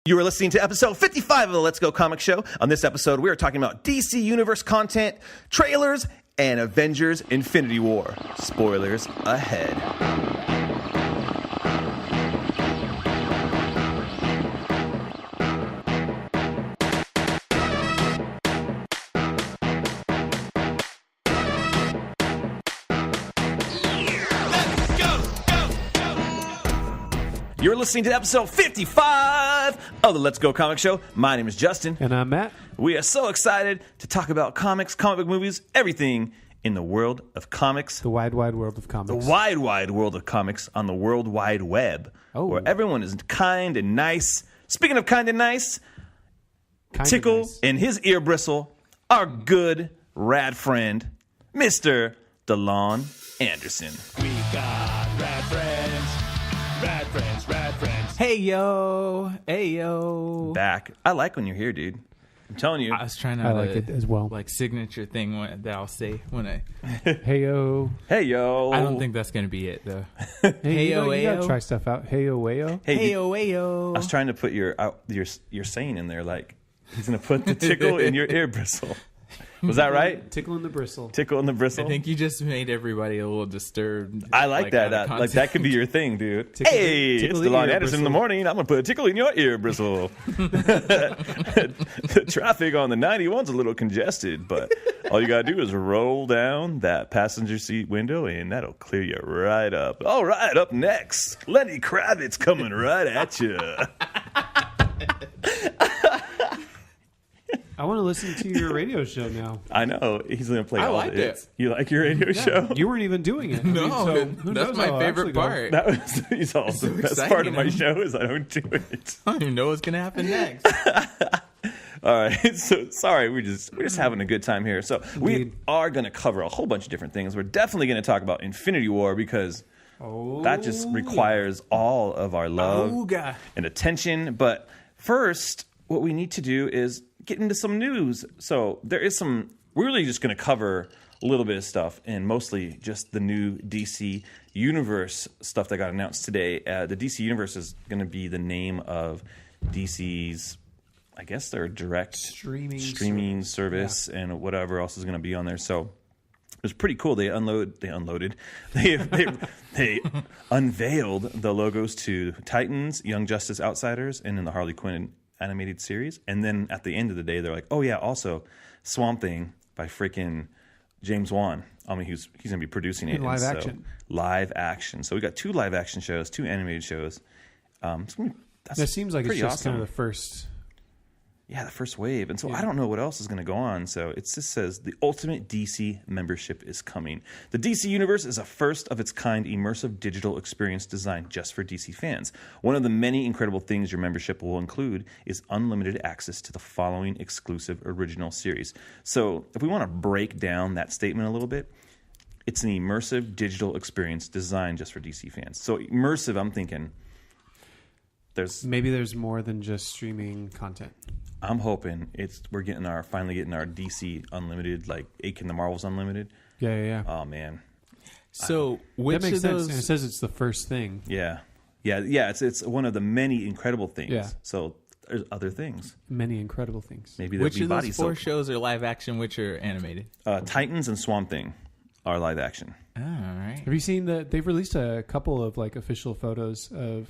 You are listening to episode 55 of the Let's Go Comic Show. On this episode, we are talking about DC Universe content, trailers, and Avengers Infinity War. Spoilers ahead. You're listening to episode 55 of the Let's Go Comic Show. My name is Justin. And I'm Matt. We are so excited to talk about comics, comic book movies, everything in the world of comics. The wide, wide world of comics. The wide, wide world of comics on the World Wide Web. Where everyone is kind and nice. Speaking of kind and nice, tickle in his ear bristle, our good, rad friend, Mr. DeLon Anderson. We got rad friends, rad friends, rad friends. Hey yo, hey yo. Back. I like when you're here, dude. I'm telling you. I was trying to I like it as well. Like signature thing that I'll say when I. Hey yo. Hey yo. I don't think that's gonna be it though. Hey yo, you gotta ayo. try stuff out. Hey yo, wayo. Hey yo, hey yo. I was trying to put your saying in there, like he's gonna put the tickle in your ear bristle. Was that right? Tickle in the bristle. Tickle in the bristle. I think you just made everybody a little disturbed. I like that. out of Like that could be your thing, dude. Tickle- Hey, tickle it's the DeLon ear Anderson in the bristle. morning. I'm gonna put a tickle in your ear bristle. The traffic on the 91's a little congested, but all you gotta do is roll down that passenger seat window, and that'll clear you right up. All right, up next, Lenny Kravitz coming right at you. I want to listen to your radio show now. I know he's gonna play I all liked the it. hits. You like your radio show? You weren't even doing it. No, so who that's knows my how it'll actually favorite go. part. That was he's also so the best part of my exciting. show is I don't do it. I don't even know what's gonna happen next. All right, so sorry, we're just having a good time here. So we Indeed. are going to cover a whole bunch of different things. We're definitely going to talk about Infinity War because that just requires all of our love Ooga. and attention. But first, what we need to do is get into some news. So there is some. We're really just going to cover a little bit of stuff and mostly just the new DC Universe stuff that got announced today. The DC Universe is going to be the name of DC's. I guess their direct streaming service and whatever else is going to be on there. So it was pretty cool. They unveiled the logos to Titans, Young Justice Outsiders, and in the Harley Quinn animated series. And then at the end of the day, they're like, oh yeah, also Swamp Thing by freaking James Wan. I mean, he's going to be producing it. In live and action. Live action. So we got 2 live action shows, 2 animated shows. That seems like it's pretty just awesome. kind of the first. Yeah, the first wave. And so I don't know what else is going to go on. So it just says the ultimate DC membership is coming. The DC Universe is a first of its kind immersive digital experience designed just for DC fans. One of the many incredible things your membership will include is unlimited access to the following exclusive original series. So if we want to break down that statement a little bit, it's an immersive digital experience designed just for DC fans. So immersive, I'm thinking Maybe there's more than just streaming content. I'm hoping we're finally getting our DC Unlimited, like Ake and the Marvels Unlimited. Yeah. Oh man, So which That makes of sense. those? And it says it's the first thing. yeah. It's one of the many incredible things. Yeah. So there's other things. Many incredible things. Maybe there'll Which be of body those 4 soap. shows are live action? Which are animated? Titans and Swamp Thing are live action. Oh, all right. Have you seen that? They've released a couple of like official photos of.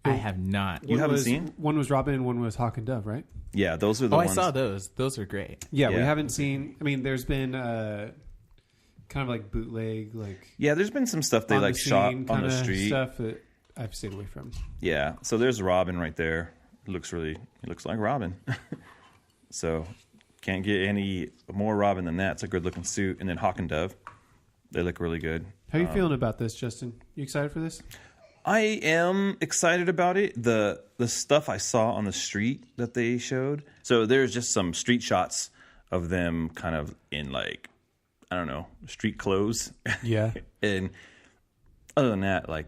I have not. You haven't seen? One was Robin and one was Hawk and Dove, right? Yeah, those are the Oh, ones. I saw those. Those are great. Yeah, we Yeah. haven't seen. I mean, there's been kind of like bootleg, like Yeah, there's been some stuff they on like the shot scene on the kinda street. stuff that I've stayed away from. Yeah, so there's Robin right there. He looks like Robin. So can't get any more Robin than that. It's a good looking suit. And then Hawk and Dove, they look really good. How are you feeling about this, Justin? You excited for this? I am excited about it. The stuff I saw on the street that they showed. So there's just some street shots of them kind of in like, I don't know, street clothes. Yeah. And other than that, like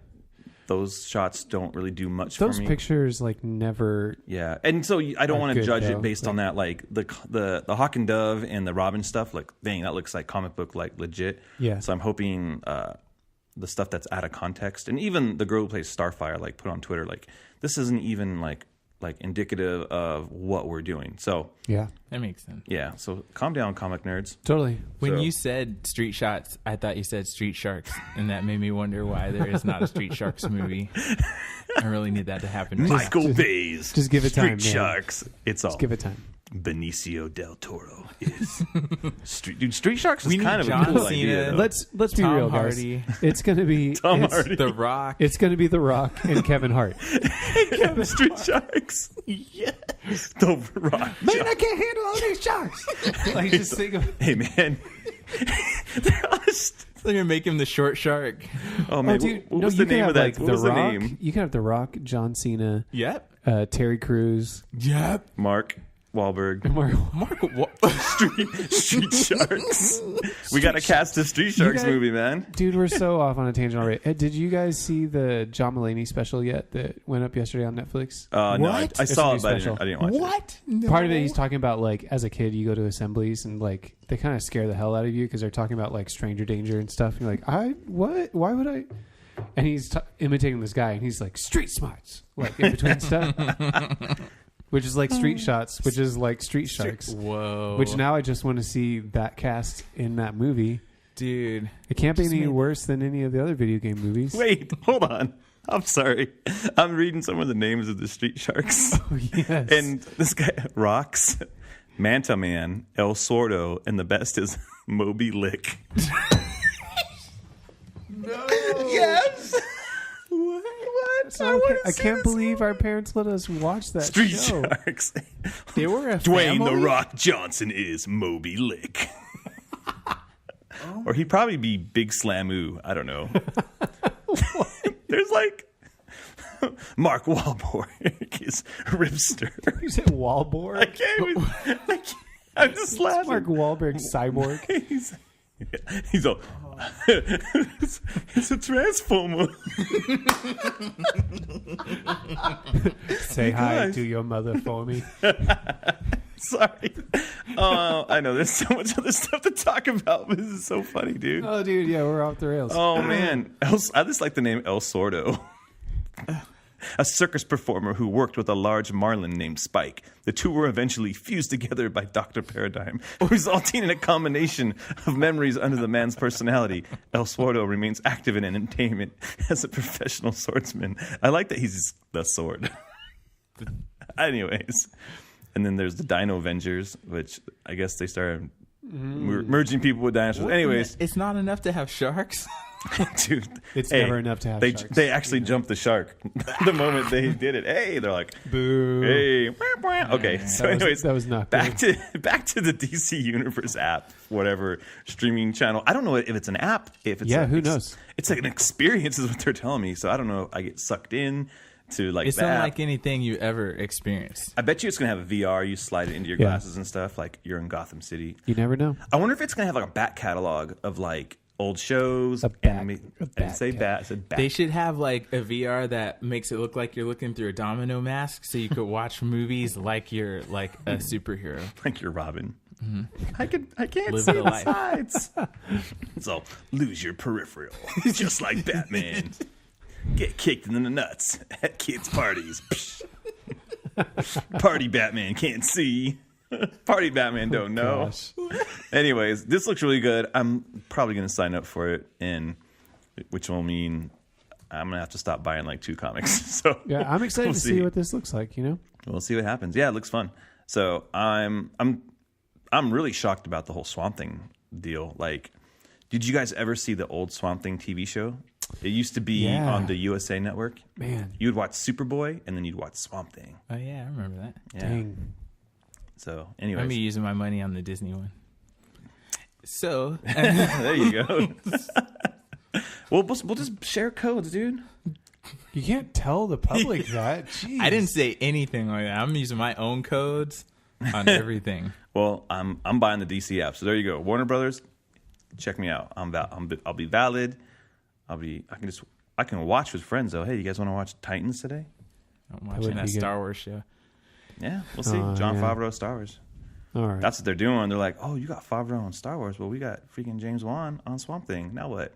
those shots don't really do much Those for me. pictures like never. Yeah, and so I don't Are want to good, judge though. it based on that. Like the Hawk and Dove and the Robin stuff. Like, dang, that looks like comic book like legit. Yeah. So I'm hoping the stuff that's out of context, and even the girl who plays Starfire like put on Twitter like this isn't even like like indicative of what we're doing. So Yeah, That makes sense. yeah, so calm down, comic nerds. totally. When So- you said Street Shots, I thought you said Street Sharks, and that made me wonder why there is not a Street Sharks movie. I really need that to happen. Michael Bay's just give it time, Street man. Sharks. It's all Just give it time. Benicio del Toro is Street Sharks is We need kind of John a cool Cena. idea. Though. Let's be Tom real, guys. Hardy. It's gonna be Tom it's, Hardy. The Rock. It's gonna be The Rock and Kevin Hart. The Street Sharks. Yes. The Rock. Man, I can't handle all these sharks. Like just think of. Hey man. They're gonna make him the short shark. Oh man, Oh, dude, what no, was you the can name have of that? like What The was the Rock. name? You can have The Rock, John Cena, Yep. Terry Crews, Yep. Mark Wahlberg. Mark. Street Sharks. We got to cast a Street Sharks gotta- movie, man. Dude, we're so off on a tangent already. Did you guys see the John Mulaney special yet that went up yesterday on Netflix? No, I It's a saw new it, but special. I didn't watch it. What? No. Part of it, he's talking about like as a kid, you go to assemblies and like they kind of scare the hell out of you because they're talking about like stranger danger and stuff. And you're like, what? Why would I? And he's imitating this guy, and he's like street smarts, like in between stuff, which is like street shots, which is like street sharks. Whoa. Which now I just want to see that cast in that movie. dude. It can't be Just any made- worse than any of the other video game movies. Wait, hold on. I'm sorry. I'm reading some of the names of the Street Sharks. Oh, yes. And this guy rocks, Manta Man, El Sordo, and the best is Moby Lick. no. Yes. What? I can't believe our parents let us watch that Street show. Sharks. They were a Dwayne family? the Rock Johnson is Moby Lick. Or he'd probably be Big Slammu. I don't know. There's like Mark Wahlberg is Ripster. You said Wahlborg? I can't even. I'm just laughing. Mark Wahlberg cyborg. He's all. It's a transformer. Say hi guys. to your mother for me. Sorry. I know there's so much other stuff to talk about, but this is so funny, dude. Oh, dude, yeah, we're off the rails. Oh man, I just like the name El Sordo. A circus performer who worked with a large marlin named Spike. The two were eventually fused together by Dr. Paradigm, resulting in a combination of memories under the man's personality. El Sordo remains active in entertainment as a professional swordsman. I like that he's the sword. Anyways, and then there's the Dino Avengers, which I guess they started merging people with dinosaurs. Anyways, It's not enough to have sharks. dude, It's never enough to have they sharks. they actually jumped the shark the moment they did it. Hey, they're like, Boo. hey, wah, wah. Okay. So, anyways, that was not back to the DC Universe app, whatever streaming channel. I don't know if it's an app. If it's Who knows? It's like an experience, is what they're telling me. So I don't know. I get sucked in to like It's the app. unlike anything you ever experienced. I bet you it's gonna have a VR. You slide it into your Yeah. glasses and stuff. Like you're in Gotham City. You never know. I wonder if it's gonna have like a back catalog of like old shows. A back- anime- a I back didn't say cat. bat. I said back. They should have like a VR that makes it look like you're looking through a domino mask, so you could watch movies like you're like a superhero. Like you're Robin. I can't Live see the the life. sides. So lose your peripheral, just like Batman. Get kicked in the nuts at kids' parties. Party Batman can't see. Party Batman don't know. Gosh. Anyways, this looks really good. I'm probably going to sign up for it, and which will mean I'm going to have to stop buying like 2 comics. So Yeah, I'm excited we'll to see what this looks like, you know? We'll see what happens. Yeah, it looks fun. So I'm really shocked about the whole Swamp Thing deal. Like, did you guys ever see the old Swamp Thing TV show? It used to be Yeah. on the USA Network. Man, You would watch Superboy, and then you'd watch Swamp Thing. Oh yeah, I remember that. Yeah. dang. So, I'm anyways, be using my money on the Disney one. So there you go. We'll just share codes, dude. You can't tell the public that. Jeez. I didn't say anything like that. I'm using my own codes on everything. Well, I'm buying the DC app. So there you go. Warner Brothers, check me out. I'll be valid. I can watch with friends though. Hey, you guys want to watch Titans today? I'm would watching that be good. Star Wars show. Yeah, we'll see. Oh, Jon yeah. Favreau, Star Wars. All right. That's what they're doing. They're like, oh, you got Favreau on Star Wars. Well, we got freaking James Wan on Swamp Thing. Now what?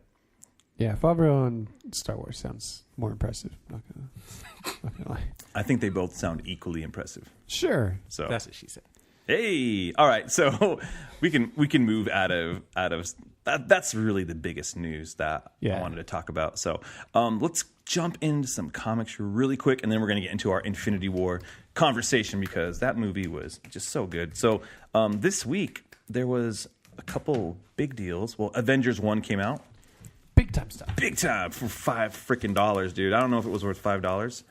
Yeah, Favreau and Star Wars sounds more impressive. Not gonna lie. I think they both sound equally impressive. Sure. So That's what she said. hey, all right. So we can move out of that. That's really the biggest news that I wanted to talk about. So let's jump into some comics really quick, and then we're going to get into our Infinity War conversation because that movie was just so good. So this week there was a couple big deals. Well, Avengers 1 came out. Big time stuff. Big time for $5, dude. I don't know if it was worth $5,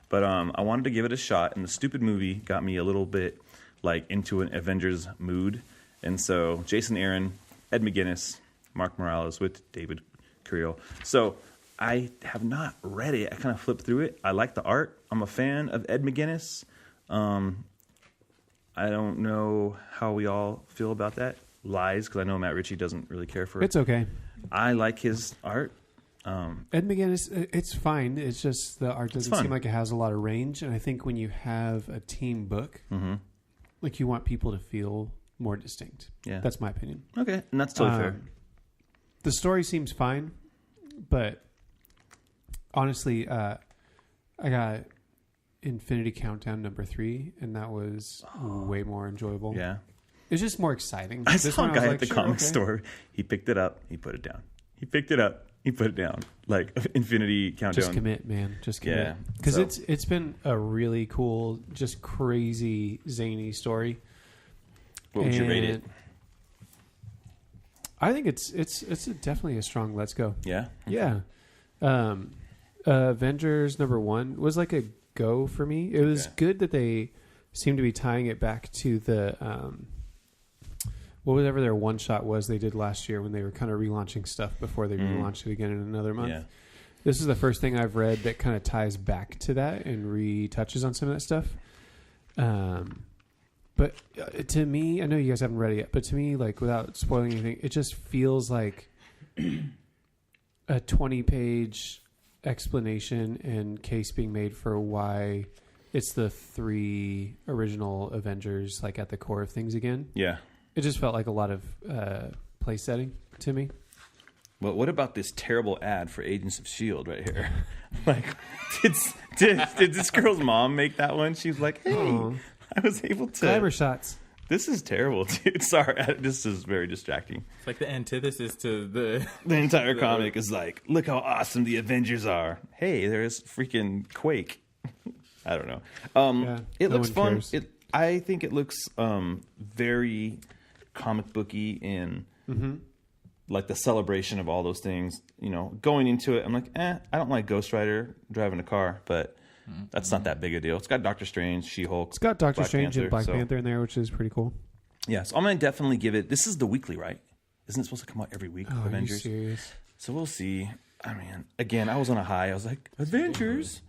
but I wanted to give it a shot, and the stupid movie got me a little bit like into an Avengers mood. And so Jason Aaron, Ed McGuinness, Mark Morales with David Creel. So I have not read it. I kind of flipped through it. I like the art. I'm a fan of Ed McGuinness. I don't know how we all feel about that. Lies, because I know Matt Ritchie doesn't really care for it. It's okay. I like his art. Ed McGuinness, it's fine. It's just the art doesn't seem like it has a lot of range. And I think when you have a team book, like you want people to feel more distinct. Yeah. That's my opinion. Okay, and that's totally fair. The story seems fine, but honestly, I got Infinity Countdown #3, and that was way more enjoyable. Yeah. It's just more exciting. I saw a guy at the comic store. He picked it up. He put it down. He picked it up. He put it down. Like Infinity Countdown. Just commit, man. Just commit. Yeah. Because So- it's been a really cool, just crazy, zany story. What would you rate it? I think it's definitely a strong let's go. Yeah. Yeah. Avengers #1 was like a go for me. It was good that they seemed to be tying it back to the whatever their one shot was they did last year when they were kind of relaunching stuff before they relaunched it again in another month. Yeah. This is the first thing I've read that kind of ties back to that and retouches on some of that stuff. But to me, I know you guys haven't read it yet, but to me, like without spoiling anything, it just feels like a 20-page explanation and case being made for why it's the 3 original Avengers like at the core of things again. Yeah. It just felt like a lot of place setting to me. Well, what about this terrible ad for Agents of S.H.I.E.L.D. right here? Like, did this girl's mom make that one? She's like, hey, I was able to. Glamour shots. This is terrible, dude. Sorry, this is very distracting. It's like the antithesis to the entire comic is like, look how awesome the Avengers are. Hey, there's freaking Quake. I don't know. It looks fun. Cares. I think it looks very comic booky in like the celebration of all those things. You know, going into it, I'm like, I don't like Ghost Rider driving a car, but that's not that big a deal. It's got Doctor Strange, She-Hulk. It's got Doctor Black Strange Panther, and Black so- Panther in there, which is pretty cool. Yeah, so I'm going to definitely give it... This is the weekly, right? Isn't it supposed to come out every week, Oh, Avengers? are you serious? So we'll see. I mean, again, I was on a high. I was like, Avengers?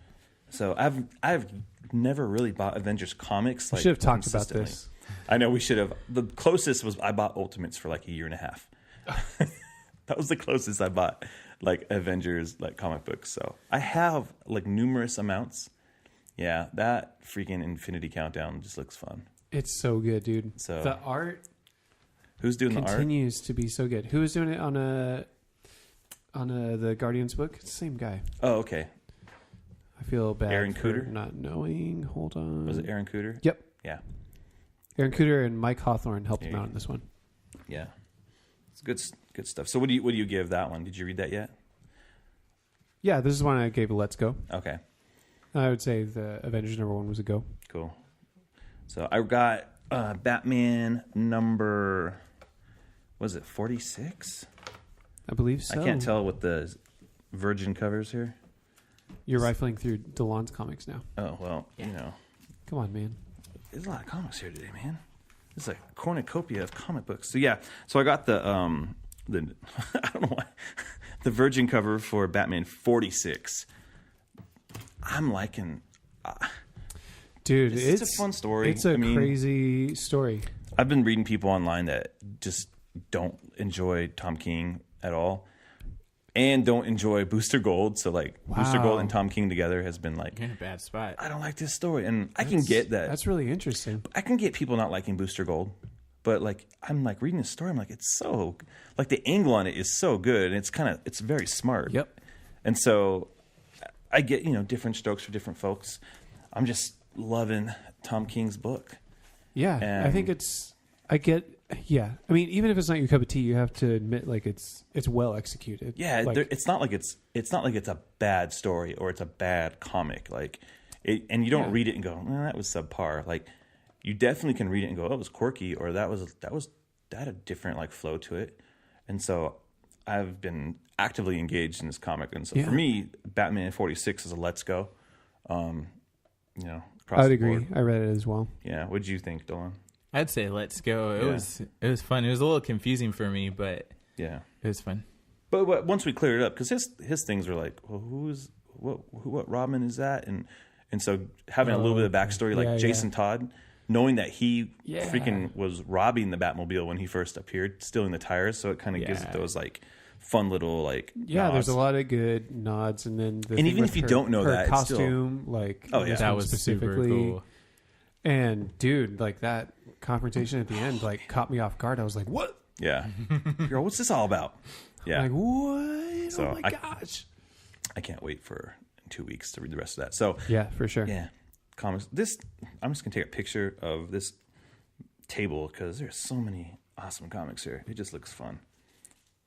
So I've never really bought Avengers comics. Like, We should have talked about consistently. this. I know we should have. The closest was I bought Ultimates for like a year and a half. That was the closest I bought like Avengers like comic books. So I have like numerous amounts. Yeah, that freaking Infinity Countdown just looks fun. It's so good, dude. So- the art Who's doing the art? continues to be so good. Who is doing it on the Guardians book? It's the same guy. Oh, okay. I feel bad Aaron for Cooter? not knowing. Hold on. Was it Aaron Cooter? Yep. Yeah. Aaron Cooter and Mike Hawthorne helped him Yeah. out in this one. Yeah. It's good stuff. So what do you give that one? Did you read that yet? Yeah, this is one I gave a let's go. Okay. I would say the Avengers #1 was a go. Cool. So I got Batman number, was it 46? I believe so. I can't tell with the Virgin covers here. You're rifling through DeLon's comics now. Oh, well, you know. Come on, man. There's a lot of comics here today, man. It's like a cornucopia of comic books. So yeah, so I got the I don't know why, the Virgin cover for Batman 46. I'm liking... Dude, It's a fun story. It's a I mean, crazy story. I've been reading people online that just don't enjoy Tom King at all and don't enjoy Booster Gold. So like Booster Gold and Tom King together has been like, You're in a bad spot. I don't like this story. And I can get that. That's really interesting. I can get people not liking Booster Gold, but like I'm like reading the story, I'm like, it's so like the angle on it is so good, and it's very smart. Yep. And so I get, different strokes for different folks. I'm just loving Tom King's book. Yeah, And I think yeah. I mean, even if it's not your cup of tea, you have to admit like it's well executed. Yeah, like, it's not like it's a bad story or it's a bad comic. Like, and you don't read it and go, that was subpar. Like, you definitely can read it and go, oh, it was quirky, or that had a different like flow to it. And so I've been actively engaged in this comic, and so for me, Batman 46 is a let's go. Across I would the agree. board. I read it as well. Yeah, what did you think, Dylan? I'd say let's go. It was fun. It was a little confusing for me, but Yeah, it was fun. but once we cleared it up, because his things were like, well, what Robin is that, and so having a little bit of backstory, like Jason Todd, knowing that he freaking was robbing the Batmobile when he first appeared, stealing the tires, so it kind of gives it those like fun little like nods. There's a lot of good nods, and then even if you don't know her that, it's costume, That was specifically super cool. And dude, like that confrontation at the end, like caught me off guard. I was like, "What? Yeah, girl, what's this all about?" Yeah, Like what? So oh my gosh! I can't wait for 2 weeks to read the rest of that. So Yeah, for sure. yeah, comics. I'm just gonna take a picture of this table because there's so many awesome comics here. It just looks fun.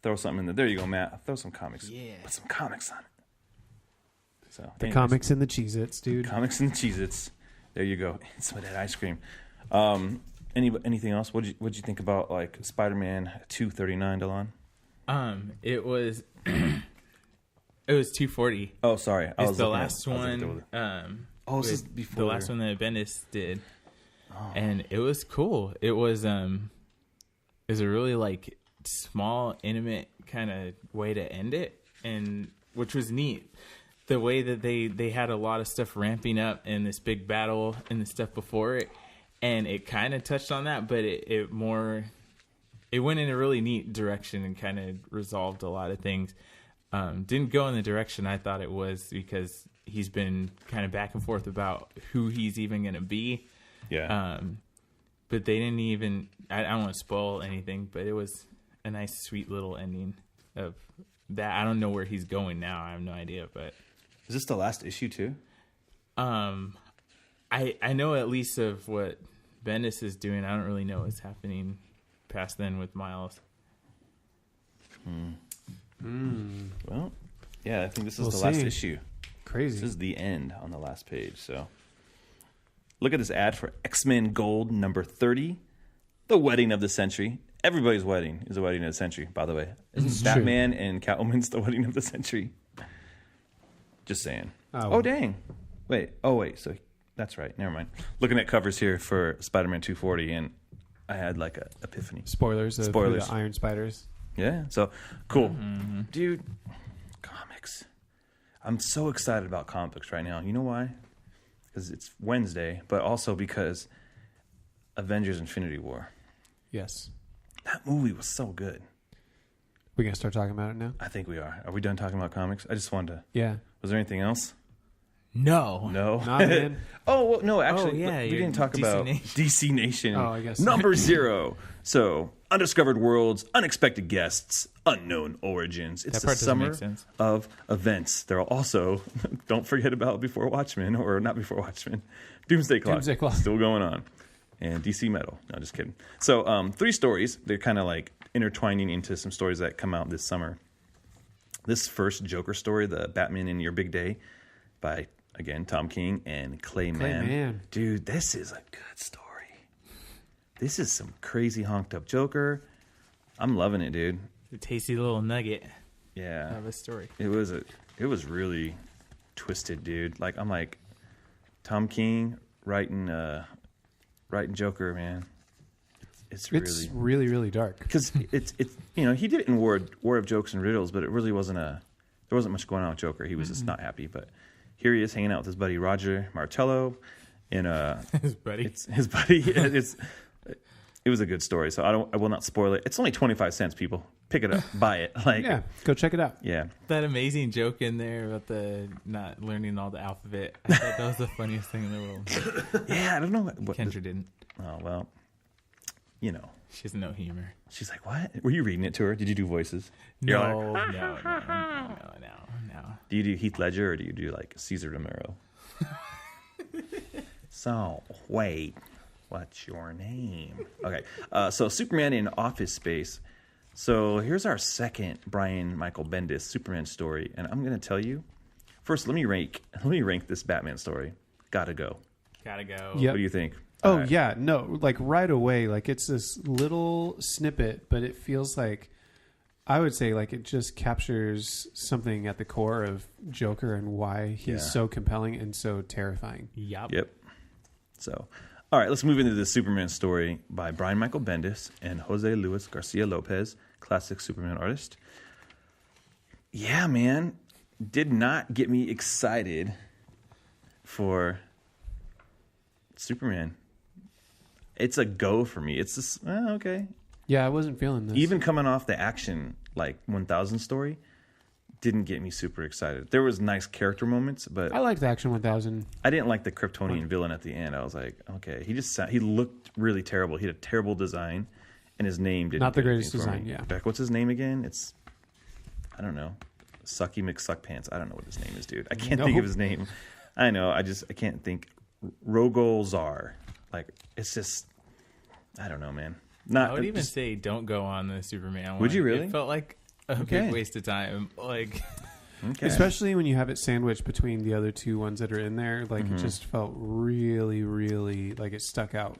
Throw something in there. There you go, Matt. Throw some comics. Yeah. Put some comics on it. So The comics and the Cheez-Its, dude. Comics and the Cheez-Its. There you go. And some of that ice cream. Anything else? What'd you think about like Spider-Man 239, Dylan? It was it was 240. Oh, sorry. It's the last one. This is before the last one that Bendis did, and it was cool. It was a really like small, intimate kind of way to end it, and which was neat. The way that they had a lot of stuff ramping up in this big battle and the stuff before it, and it kind of touched on that, but it went in a really neat direction and kind of resolved a lot of things. Didn't go in the direction I thought it was, because he's been kind of back and forth about who he's even going to be. Yeah. But they didn't even, I don't want to spoil anything, but it was a nice, sweet little ending of that. I don't know where he's going now. I have no idea, but. Is this the last issue too? I know at least of what Bendis is doing. I don't really know what's happening past then with Miles. Well, yeah, I think this is We'll the last see. issue. Crazy. This is the end on the last page. So look at this ad for X-Men Gold number 30, the wedding of the century. Everybody's wedding is a wedding of the century, by the way. Isn't Batman and Catwoman's the wedding of the century? Just saying. Oh, Dang. Wait. So that's right. Never mind. Looking at covers here for Spider-Man 240, and I had like a epiphany. Spoilers of Spoilers. the Iron Spiders. Yeah. So cool. Dude, comics. I'm so excited about comic books right now. You know why? Because it's Wednesday, but also because Avengers Infinity War. Yes. That movie was so good. We're going to start talking about it now? I think we are. Are we done talking about comics? I just wanted to. Yeah. Was there anything else? No. Nah, man. Oh, well, no, actually, yeah, we your didn't talk DC about Nation. DC Nation. Oh, I guess. Number 0. So, undiscovered worlds, unexpected guests, unknown origins. It's That the part doesn't summer make sense. of events. There are also, don't forget about Before Watchmen, or not Before Watchmen, Doomsday Clock. Doomsday Clock. Still going on. And DC Metal. No, just kidding. So, 3 stories. They're kind of like intertwining into some stories that come out this summer. This first Joker story, the Batman in Your Big Day, by, again, Tom King and Clay Mann. Dude, this is a good story. This is some crazy honked up Joker. I'm loving it, dude. A tasty little nugget Yeah. of a story. It was really twisted, dude. Like, I'm like, Tom King writing Joker, man. It's really, really dark. because it's he did it in War of Jokes and Riddles, but it really wasn't there wasn't much going on with Joker. He was just not happy. But here he is hanging out with his buddy Roger Martello, and His buddy. it's his buddy. It was a good story, so I will not spoil it. It's only 25 cents, people. Pick it up, buy it. Like, Yeah. Go check it out. yeah. That amazing joke in there about the not learning all the alphabet. I thought that was the funniest thing in the world. Yeah, I don't know what Kendra didn't. Oh, well. you know. She has no humor. She's like, what? Were you reading it to her? Did you do voices? No. Do you do Heath Ledger or do you do like Caesar Romero? So, wait, what's your name? Okay, so Superman in Office Space. So here's our second Brian Michael Bendis Superman story, and I'm gonna tell you. First, let me rank this Batman story. Gotta go. Gotta go. Yep. What do you think? Oh, All right. yeah. No, like right away, like it's this little snippet, but it feels like, I would say, like it just captures something at the core of Joker and why he's so compelling and so terrifying. Yep. So, all right, let's move into the Superman story by Brian Michael Bendis and Jose Luis Garcia Lopez, classic Superman artist. Yeah, man. Did not get me excited for Superman. It's a go for me. It's just, okay. Yeah, I wasn't feeling this. Even coming off the Action, like, 1000 story, didn't get me super excited. There was nice character moments, but I liked the Action 1000. I didn't like the Kryptonian villain at the end. I was like, okay. He looked really terrible. He had a terrible design, and his name didn't Not the do greatest anything for design, me. yeah. Beck, what's his name again? It's, I don't know. Sucky McSuckpants. I don't know what his name is, dude. I can't think of his name. I know. I can't think. Rogol-Zar. Like, it's just, I don't know, man. I would even say don't go on the Superman one. Would you really? It felt like a big waste of time. Like, okay. Especially when you have it sandwiched between the other two ones that are in there. Like, it just felt really, really, like it stuck out.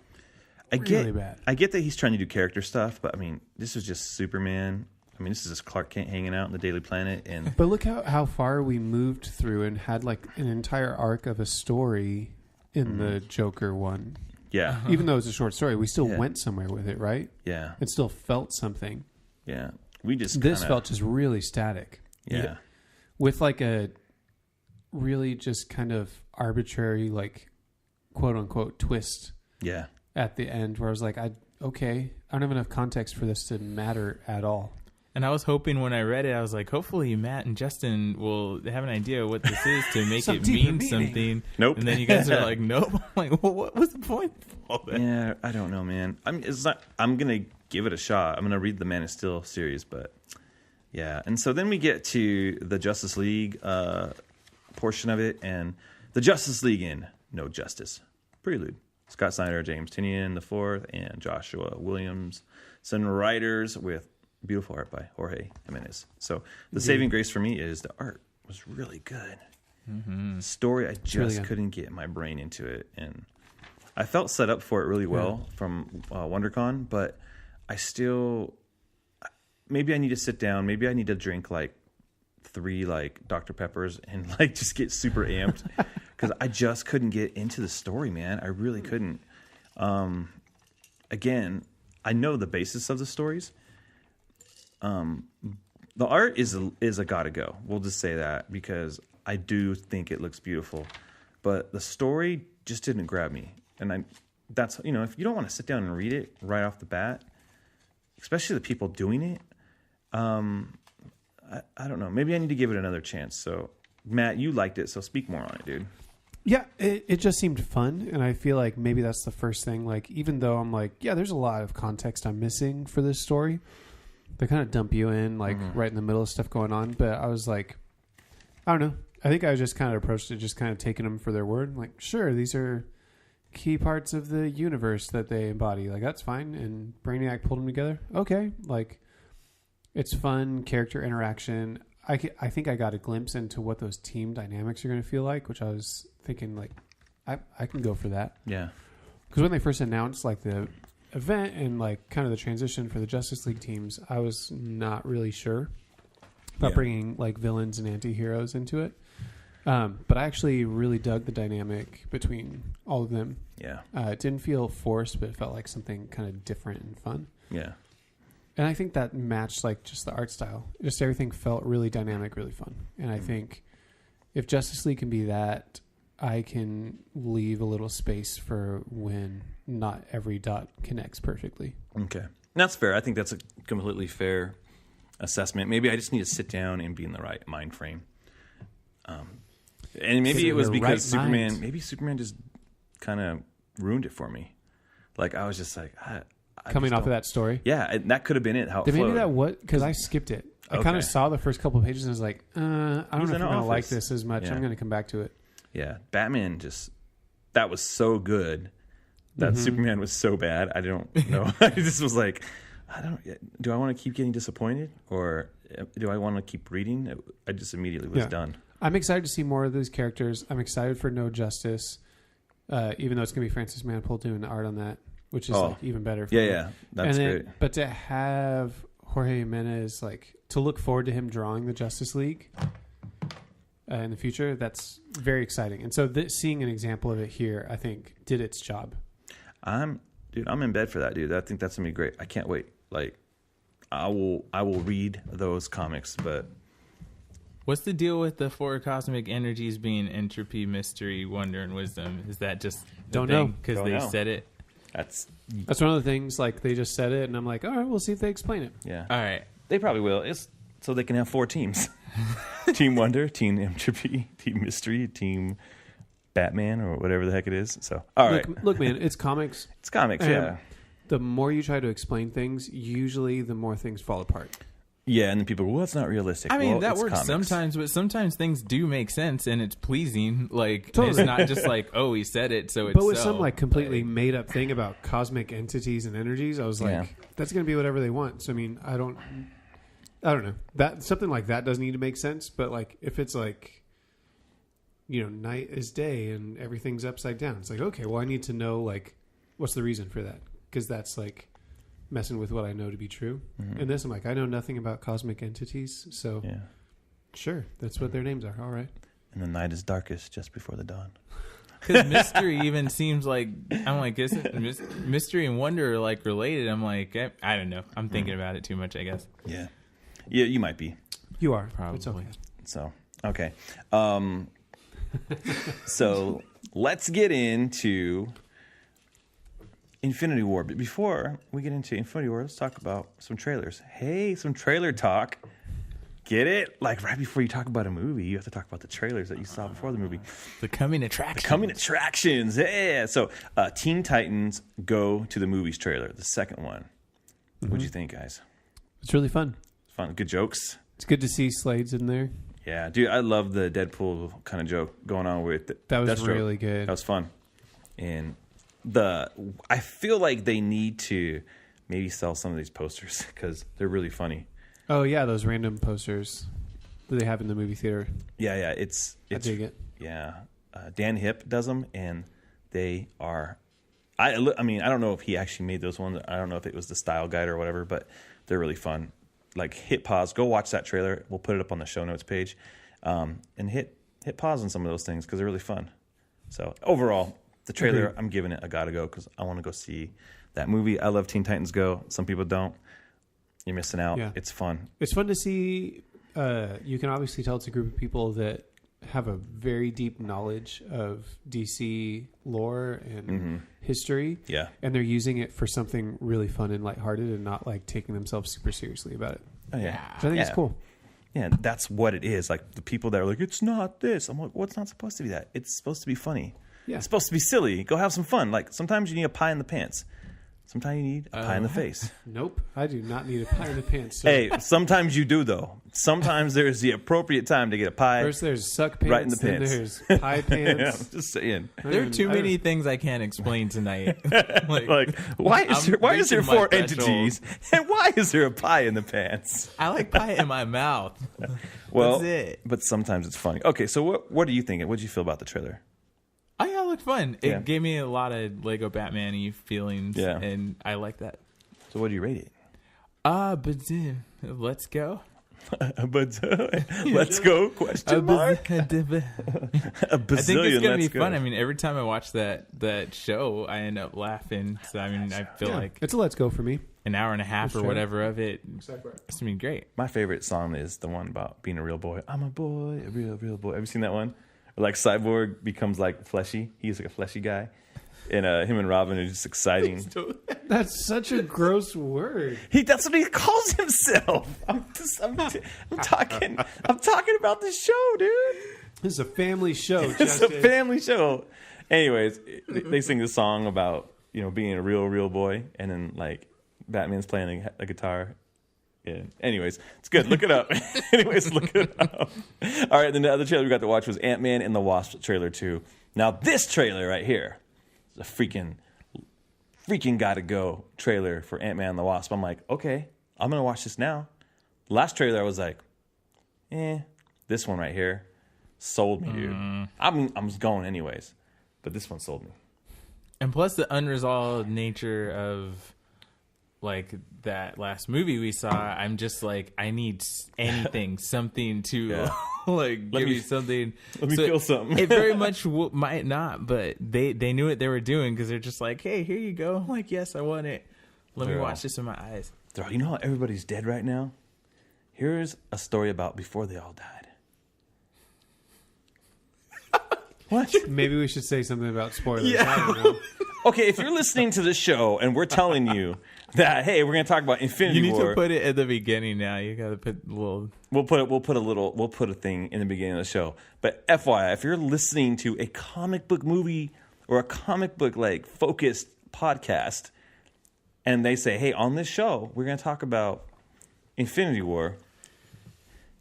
Really bad. I get that he's trying to do character stuff, but I mean, this was just Superman. I mean, this is just Clark Kent hanging out in the Daily Planet, and But look how far we moved through and had like an entire arc of a story in the Joker one. yeah, Even though it's a short story, we still went somewhere with it, right? yeah, It still felt something. yeah. We just This kinda, felt just really static. yeah, With like a really just kind of arbitrary, like quote unquote twist yeah. at the end where I was like, I don't have enough context for this to matter at all. and I was hoping when I read it, I was like, hopefully Matt and Justin will have an idea what this is to make Some it deeper mean meaning. something. Nope. And then you guys are like, nope. I'm like, well, what was the point of all that? Yeah, I don't know, man. I mean, it's not. I'm gonna give it a shot. I'm gonna read the Man of Steel series, but yeah. And so then we get to the Justice League portion of it, and the Justice League in No Justice Prelude. Scott Snyder, James Tynion IV, and Joshua Williamson writers with beautiful art by Jorge Jimenez. So the saving grace for me is the art was really good. Story, I just really good. couldn't get my brain into it, and I felt set up for it really well from WonderCon, but I still maybe I need to sit down. Maybe I need to drink like 3 like Dr. Peppers and like just get super amped because I just couldn't get into the story, man. I really couldn't. Again, I know the basis of the stories. The art is a gotta go. We'll just say that because I do think it looks beautiful, but the story just didn't grab me. And that's if you don't want to sit down and read it right off the bat, especially the people doing it, I don't know. Maybe I need to give it another chance. So, Matt, you liked it, so speak more on it, dude. Yeah, it just seemed fun, and I feel like maybe that's the first thing. Like, even though I'm like, yeah, there's a lot of context I'm missing for this story. They kind of dump you in, like, right in the middle of stuff going on. But I was like, I don't know. I think I just kind of approached it just kind of taking them for their word. Like, sure, these are key parts of the universe that they embody. Like, that's fine. And Brainiac pulled them together. Okay. Like, it's fun, character interaction. I think I got a glimpse into what those team dynamics are going to feel like, which I was thinking, like, I can go for that. Yeah. Because when they first announced, like, the event and, like, kind of the transition for the Justice League teams, I was not really sure about bringing, like, villains and anti-heroes into it. But I actually really dug the dynamic between all of them. Yeah. It didn't feel forced, but it felt like something kind of different and fun. Yeah. And I think that matched, like, just the art style. Just everything felt really dynamic, really fun. And I think if Justice League can be that, I can leave a little space for when not every dot connects perfectly. Okay. That's fair. I think that's a completely fair assessment. Maybe I just need to sit down and be in the right mind frame. And maybe it was because Superman just kind of ruined it for me. Like, I was just like, coming off of that story. Yeah, and that could have been it. How it Then maybe flowed. that what? Because I skipped it. I kind Okay. of saw the first couple of pages and was like, I don't know if in I'm going to like office. this as much. Yeah. I'm going to come back to it. Yeah, Batman that was so good. That Superman was so bad. I don't know. I just was like, do I want to keep getting disappointed or do I want to keep reading? I just immediately was done. I'm excited to see more of these characters. I'm excited for No Justice, even though it's going to be Francis Manapul doing the art on that, which is like even better. For me. Yeah, that's great. But to have Jorge Jimenez, like to look forward to him drawing the Justice League in the future, that's very exciting. And so seeing an example of it here, I think, did its job. I'm in bed for that, dude. I think that's gonna be great. I can't wait. Like, I will read those comics, but. What's the deal with the 4 cosmic energies being entropy, mystery, wonder, and wisdom? Is that just Don't know. because Don't they know. said it? That's one of the things. Like they just said it, and I'm like, all right, we'll see if they explain it. yeah. All right. They probably will. It's so they can have 4 teams: Team Wonder, Team Entropy, Team Mystery, Team Batman, or whatever the heck it is. So, all right, Look, man, it's comics. it's comics. Yeah, The more you try to explain things, usually the more things fall apart. yeah. And then people go, "Well, that's not realistic." I mean, Well, that it's works comics. sometimes, but sometimes things do make sense and it's pleasing. Like, Totally. it's not just like, oh, he said it, so it's But with so. some like completely made up thing about cosmic entities and energies, I was like, Yeah. that's going to be whatever they want. So I mean, I don't know. That something like that doesn't need to make sense. But like if it's like, night is day and everything's upside down, it's like, okay, well, I need to know like what's the reason for that, because that's like messing with what I know to be true. And this, I'm like, I know nothing about cosmic entities, so Yeah, sure, that's what their names are. All right. and the night is darkest just before the dawn. Because mystery even seems like, I'm like, isn't mystery and wonder are like related? I'm like, I don't know. I'm thinking about it too much, I guess. Yeah, yeah. You might be. You are. Probably. It's okay. So okay. So let's get into Infinity War. But before we get into Infinity War, let's talk about some trailers. Hey, some trailer talk. Get it? Like right before you talk about a movie, you have to talk about the trailers that you saw before the movie. The coming attraction. Coming attractions. Yeah. So Teen Titans Go to the Movies trailer, the second one. What'd you think, guys? It's really fun. Fun. Good jokes. It's good to see Slade's in there. Yeah, dude, I love the Deadpool kind of joke going on with it. That was Deathstroke. really good. That was fun. And I feel like they need to maybe sell some of these posters because they're really funny. Oh yeah, those random posters that they have in the movie theater. Yeah, it's I dig it. Yeah, Dan Hipp does them, and they are. I mean, I don't know if he actually made those ones. I don't know if it was the style guide or whatever, but they're really fun. Like hit pause, go watch that trailer. We'll put it up on the show notes page, and hit pause on some of those things because they're really fun. So overall, the trailer, Agreed. I'm giving it a gotta go because I want to go see that movie. I love Teen Titans Go. Some people don't. You're missing out. Yeah. It's fun. It's fun to see. You can obviously tell it's a group of people that have a very deep knowledge of DC lore and history. Yeah. And they're using it for something really fun and lighthearted and not like taking themselves super seriously about it. Oh, yeah. So I think it's cool. Yeah, that's what it is. Like the people that are like, it's not this. I'm like, well, it's not supposed to be that. It's supposed to be funny. Yeah. It's supposed to be silly. Go have some fun. Like sometimes you need a pie in the pants. Sometimes you need a pie in the face. Nope. I do not need a pie in the pants. So Hey, sometimes you do though. Sometimes there's the appropriate time to get a pie. first there's suck pants, Right in the then pants. there's pie Yeah, pants. I'm just saying. There are too many things I can't explain tonight. Like, why is I'm there reaching my 4 threshold. entities, and why is there a pie in the pants? I like pie in my mouth. Well, That's it. but sometimes it's funny. Okay, so what are you thinking? What did you feel about the trailer? Oh yeah, it looked fun. It Yeah. gave me a lot of Lego Batman-y feelings. Yeah. And I like that. So what do you rate it? But let's go. But let's go? Question mark. A I think it's bazillion, gonna be let's go. fun. I mean, every time I watch that show, I end up laughing. So I mean, I feel like It's a let's go for me. an hour and a half or sure. whatever of it. It's gonna be great. My favorite song is the one about being a real boy. I'm a boy, a real boy. Have you seen that one? Where, like Cyborg becomes like fleshy. He's like a fleshy guy. And him and Robin are just exciting. That's such a gross word. That's what he calls himself. I'm talking about the show, dude. This is a family show. It's a Justin. family show. Anyways, they sing this song about being a real boy, and then like Batman's playing a guitar. Yeah. Anyways, it's good. Look it up. Anyways, look it up. All right, then the other trailer we got to watch was Ant-Man and the Wasp trailer 2. Now this trailer right here is a freaking gotta go trailer for Ant-Man and the Wasp. I'm like, okay, I'm gonna watch this now. Last trailer I was like, this one right here sold me, dude. I'm just going anyways, but this one sold me. And plus the unresolved nature of like that last movie we saw, I'm just like, I need anything, something to like give me something. Let me feel something. It very much might not, but they knew what they were doing because they're just like, hey, here you go. I'm like, yes, I want it. Let me watch this in my eyes. You know how everybody's dead right now? Here's a story about before they all died. What? Maybe we should say something about spoilers. Yeah. I don't know. Okay, if you're listening to the show and we're telling you that, hey, we're going to talk about Infinity You need War. to put it at the beginning now. You got to put a little. We'll put a thing in the beginning of the show. But FYI, if you're listening to a comic book movie or a comic book like focused podcast, and they say, hey, on this show we're going to talk about Infinity War,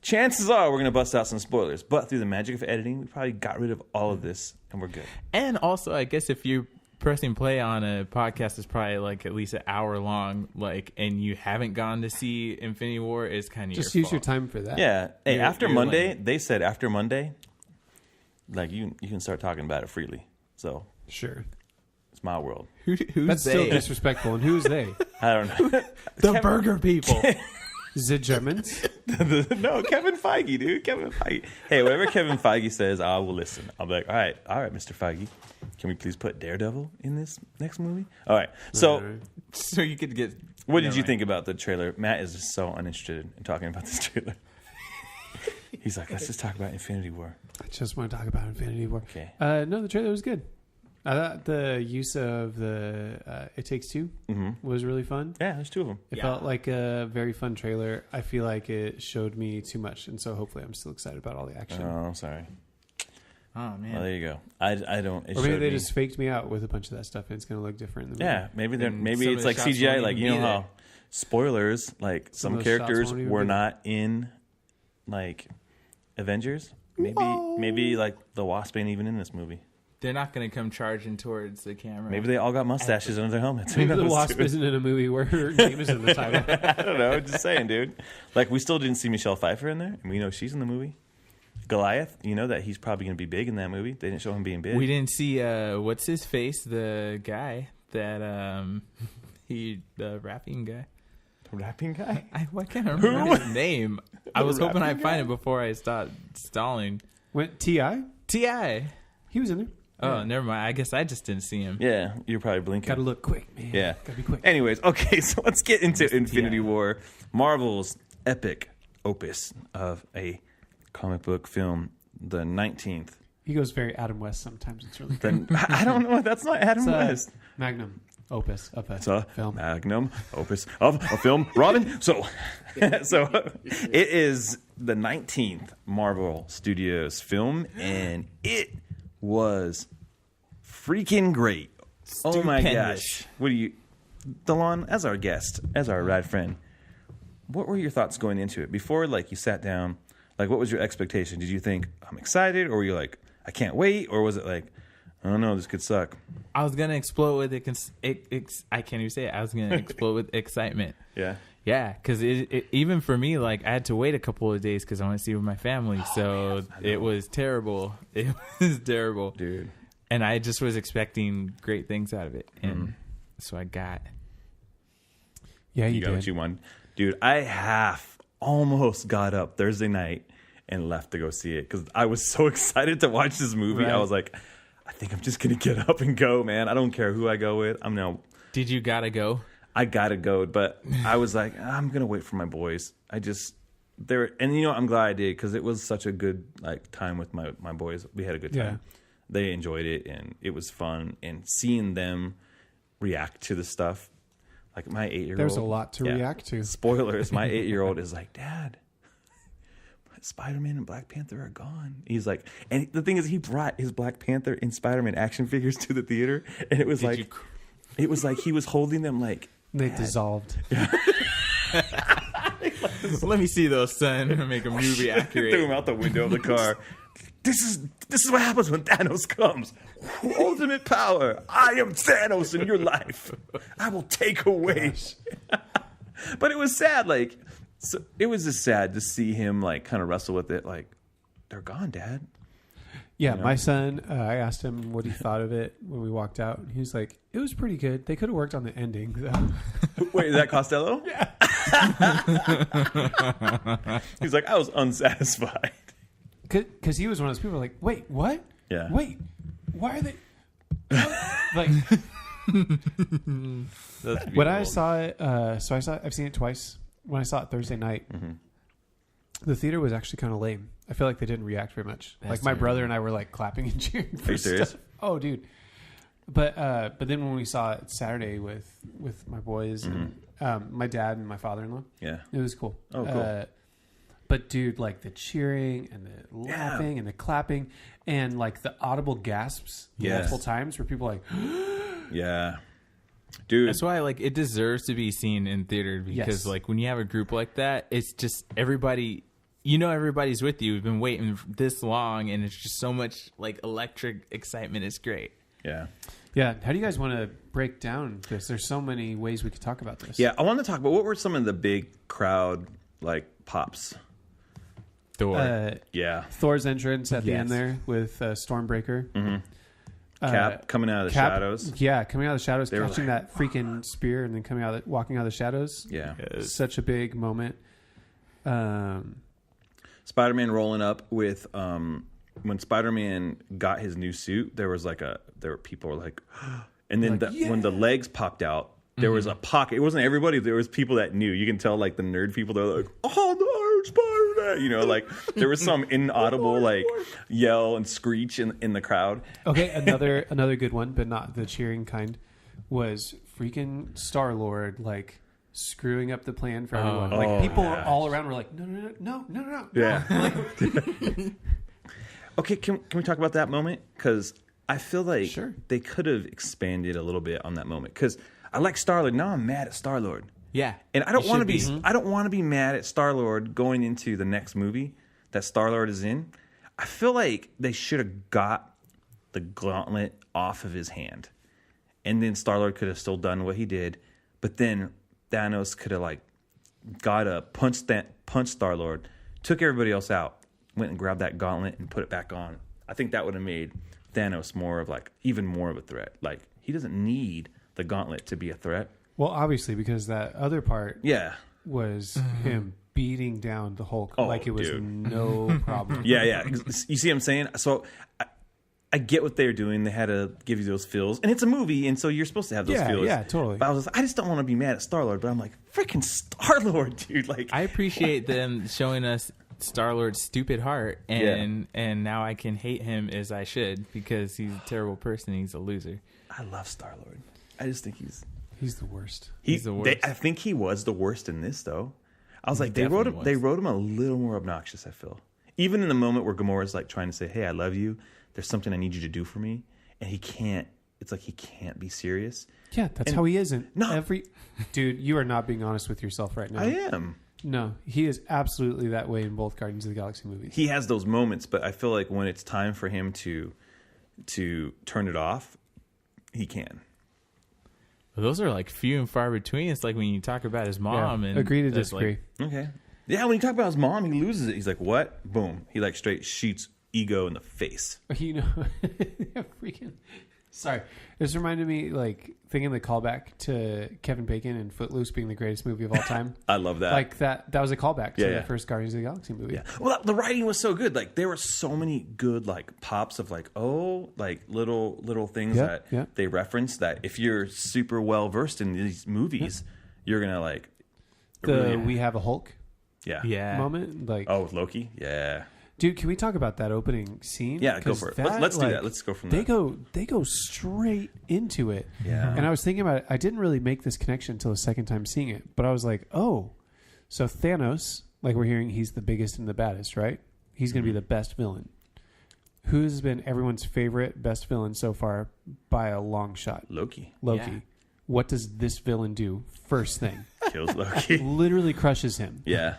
chances are we're going to bust out some spoilers. But through the magic of editing, we probably got rid of all of this, and we're good. And also, I guess if you're pressing play on a podcast that's probably like at least an hour long, like, and you haven't gone to see Infinity War, is kind of Just your use your fault. time for that. Yeah. Hey, after you're Monday, lame. they said after Monday, like you can start talking about it freely. So Sure. it's my world. Who's That's they? still disrespectful. And who's they? I don't know. The burger people. Is it Germans? No, Kevin Feige, dude. Kevin Feige. Hey, whatever Kevin Feige says, I will listen. I'll be like, all right, Mr. Feige. Can we please put Daredevil in this next movie? All right. So, So you could get. what did you think about the trailer? Matt is just so uninterested in talking about this trailer. He's like, let's just talk about Infinity War. I just want to talk about Infinity War. Okay. No, the trailer was good. I thought the use of the It Takes Two was really fun. Yeah, there's two of them. It felt like a very fun trailer. I feel like it showed me too much, and so hopefully I'm still excited about all the action. Oh, I'm sorry. Oh man. Well, there you go. I don't. It Or maybe showed they me. just faked me out with a bunch of that stuff, and it's going to look different in the movie. Yeah, maybe And maybe some it's of like the shots CGI. won't Like even you know be how there. spoilers, like some of those shots characters won't even were be there. not in like Avengers. Maybe like the Wasp ain't even in this movie. They're not going to come charging towards the camera. Maybe they all got mustaches under their helmets. Who Maybe the knows, Wasp dude? isn't in a movie where her name is in the title. I don't know. Just saying, dude. Like we still didn't see Michelle Pfeiffer in there, and we know she's in the movie. Goliath, you know that he's probably going to be big in that movie. They didn't show him being big. We didn't see what's his face, the guy that the rapping guy. The rapping guy. Why can't I remember his name? I was hoping I'd rapping find it before I stopped stalling. Went T.I.? T.I. He was in there. Oh, never mind. I guess I just didn't see him. Yeah, you're probably blinking. Got to look quick, man. Yeah. Got to be quick. Anyways, okay, so let's get into Infinity T.I. War, Marvel's epic opus of a comic book film, the 19th. He goes very Adam West sometimes. It's really good. Then I don't know. That's not Adam It's West. magnum opus of a It's a film. magnum opus of a film. Robin. So it is the 19th Marvel Studios film, and it was freaking great. Oh my Stupendous. gosh! What do you, Delon, as our guest, as our rad friend? What were your thoughts going into it before? Like you sat down. Like, what was your expectation? Did you think I'm excited, or were you like, I can't wait, or was it like, I don't know, this could suck? I was gonna explode with I can't even say it. I was gonna explode with excitement. Yeah. Yeah, because even for me, like I had to wait a couple of days because I want to see with my family. So it was terrible. It was terrible, Dude. And I just was expecting great things out of it, and so I got. Yeah, You got what you wanted. Dude, I almost got up Thursday night and left to go see it because I was so excited to watch this movie. Right. I was like, I think I'm just going to get up and go, man. I don't care who I go with. Did you gotta go? I got to go, but I was like, I'm going to wait for my boys. And I'm glad I did because it was such a good like time with my boys. We had a good time. Yeah. They enjoyed it and it was fun. And seeing them react to the stuff, like my 8-year-old. There's a lot to react to. Spoilers. My 8-year-old is like, Dad, Spider-Man and Black Panther are gone. He's like, and the thing is, he brought his Black Panther and Spider-Man action figures to the theater, and it was It was like he was holding them like They dissolved. Let me see those, son. Make a movie threw accurate. him out the window of the car. This is what happens when Thanos comes. Ultimate power. I am Thanos in your life. I will take away. But it was sad. Like, so it was just sad to see him like kind of wrestle with it. Like, they're gone, Dad. Yeah, You know? my son, I asked him what he thought of it when we walked out. And he was like, it was pretty good. They could have worked on the ending, though. Wait, is that Costello? Yeah. He's like, I was unsatisfied. Because he was one of those people like, wait, what? Yeah. Wait, why are they... like, when I saw it, I've seen it twice. When I saw it Thursday night, the theater was actually kind of lame. I feel like they didn't react very much. That's like my terrible. brother and I were like clapping and cheering for Are you serious? stuff. Oh, dude. But then when we saw it Saturday with my boys and my dad and my father-in-law, Yeah. it was cool. Oh, cool. But dude, like the cheering and the laughing and the clapping and like the audible gasps Yes. multiple times where people are like, Yeah. Dude. That's why, like, it deserves to be seen in theater because, Yes. like, when you have a group like that, it's just everybody. You know, everybody's with you. We've been waiting this long, and it's just so much like electric excitement. It's great. Yeah. yeah. How do you guys want to break down this? There's so many ways we could talk about this. Yeah. I want to talk about what were some of the big crowd like pops. Thor. Yeah. Thor's entrance at the Yes. end there with Stormbreaker. Cap coming out of the Cap- shadows. Yeah, coming out of the shadows, They were catching like, that freaking spear, and then walking out of the shadows. Yeah. Such a big moment. Spider-Man rolling up with when Spider-Man got his new suit, there were people were like, and then Like, when the legs popped out, there was a pocket. It wasn't everybody. There was people that knew. You can tell like the nerd people. They're like, oh no, Spider-Man! You know, like there was some inaudible like yell and screech in the crowd. Okay, another good one, but not the cheering kind, was freaking Star-Lord like screwing up the plan for everyone. Like people all around were like, no. Yeah. Okay, can we talk about that moment? Because I feel like Sure. they could have expanded a little bit on that moment. Because I like Star-Lord. Now I'm mad at Star-Lord. Yeah, And I don't You want to should be. I don't want to be mad at Star-Lord going into the next movie that Star-Lord is in. I feel like they should have got the gauntlet off of his hand, and then Star-Lord could have still done what he did. But then Thanos could have like got a punch Star-Lord, took everybody else out, went and grabbed that gauntlet and put it back on. I think that would have made Thanos more of like even more of a threat. Like he doesn't need the gauntlet to be a threat. Well, obviously, because that other part Yeah. was him beating down the Hulk Oh, like it was dude. no problem. Yeah. You see what I'm saying? So I get what they're doing. They had to give you those feels. And it's a movie, and so you're supposed to have those feels. Yeah, totally. But I just don't want to be mad at Star-Lord, but I'm like, freaking Star-Lord, dude. Like, I appreciate them showing us Star-Lord's stupid heart, and now I can hate him as I should because he's a terrible person. He's a loser. I love Star-Lord. I just think he's the worst. He's the worst. I think he was the worst in this, though. I was like, He they wrote definitely him a little more obnoxious, I feel. Even in the moment where Gamora's like trying to say, hey, I love you. There's something I need you to do for me. And he can't. It's like he can't be serious. Yeah, that's And- how he is in No. every... Dude, you are not being honest with yourself right now. I am. No, he is absolutely that way in both Guardians of the Galaxy movies. He has those moments, but I feel like when it's time for him to turn it off, he can. Well, those are like few and far between. It's like when you talk about his mom. And agree to that's disagree. Like, Okay. Yeah, when you talk about his mom, he loses it. He's like, what? Boom. He like straight shoots ego in the face. You know, freaking... Sorry. This reminded me, like, thinking the callback to Kevin Bacon and Footloose being the greatest movie of all time. I love that. Like, that was a callback to Yeah, the yeah. first Guardians of the Galaxy movie. Yeah. Well, the writing was so good. Like there were so many good like pops of like like little things Yeah, that yeah. they reference that if you're super well versed in these movies, you're gonna like really- We have a Hulk yeah. moment. Like, Oh, with Loki? Yeah. dude, can we talk about that opening scene? Yeah, go 'Cause for it. Let's do that. Let's go from they there. They go straight into it. Yeah. And I was thinking about it. I didn't really make this connection until the second time seeing it, but I was like, oh, so Thanos, like we're hearing, he's the biggest and the baddest, right? He's going to be the best villain. Who's been everyone's favorite best villain so far by a long shot? Loki. Loki. Yeah. what does this villain do? First thing. Kills Loki. Literally crushes him. Yeah.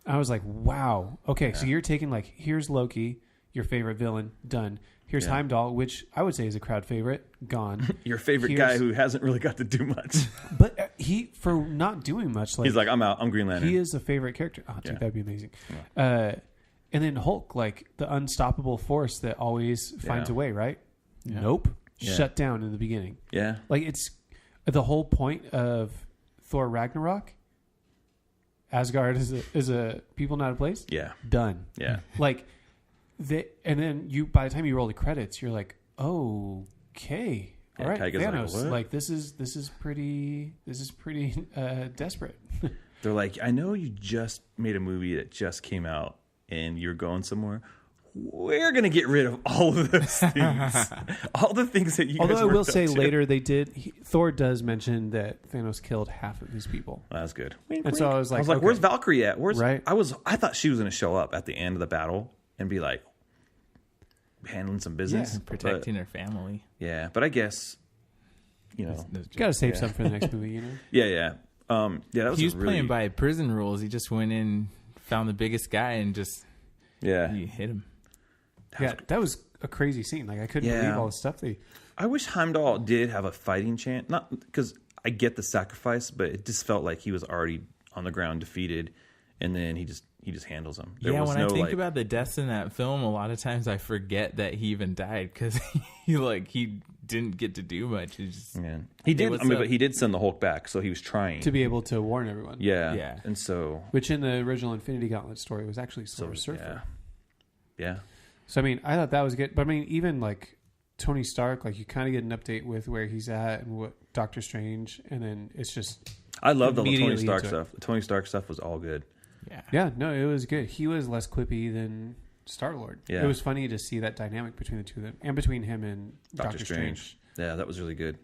I was like, wow. Okay, so you're taking like, here's Loki, your favorite villain, done. Here's Heimdall, which I would say is a crowd favorite, gone. Your favorite guy who hasn't really got to do much. But he, for not doing much, like He's like, I'm out. I'm Green Lantern. he is a favorite character. Oh, dude, that'd be amazing. And then Hulk, like the unstoppable force that always finds a way, right? Yeah. Nope. Yeah. Shut down in the beginning. Yeah. Like it's the whole point of Thor Ragnarok. Asgard is a people, not a place. Yeah. Done. Yeah. Like and then by the time you roll the credits, you're like, okay, all right, Thanos. Like this is pretty desperate. They're like, I know you just made a movie that just came out and you're going somewhere. We're going to get rid of all of those things. All the things that you Although guys I will worked say up to. later Thor does mention that Thanos killed half of his people. Well, that's good. And so I was like, where's Valkyrie at? Right. I thought she was going to show up at the end of the battle and be like handling some business. Protecting her family. Yeah, but I guess, you know. You got to save something for the next movie, you know? Yeah. That was He was really, playing by prison rules. He just went in, found the biggest guy, and just he hit him. That was a crazy scene. Like I couldn't believe all the stuff I wish Heimdall did have a fighting chance. Not because I get the sacrifice, but it just felt like he was already on the ground defeated, and then he just handles him. When I think about the deaths in that film, a lot of times I forget that he even died because he didn't get to do much. He did. But he did send the Hulk back, so he was trying to be able to warn everyone. Yeah. And so, which in the original Infinity Gauntlet story was actually Silver Surfer. Yeah. So I mean, I thought that was good, but I mean, even like Tony Stark, like you kind of get an update with where he's at and what Doctor Strange, and then it's just. I love the Tony Stark stuff. The Tony Stark stuff was all good. Yeah, no, it was good. He was less quippy than Star-Lord. Yeah. It was funny to see that dynamic between the two of them, and between him and Doctor Strange. Yeah, that was really good.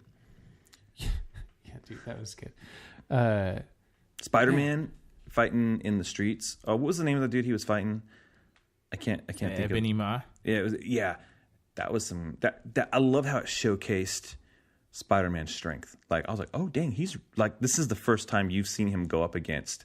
Yeah, dude, that was good. Spider-Man fighting in the streets. Oh, what was the name of the dude he was fighting? I can't think of. Ebony Ma. Yeah, that was some that I love how it showcased Spider-Man's strength. Like I was like, oh dang, he's like this is the first time you've seen him go up against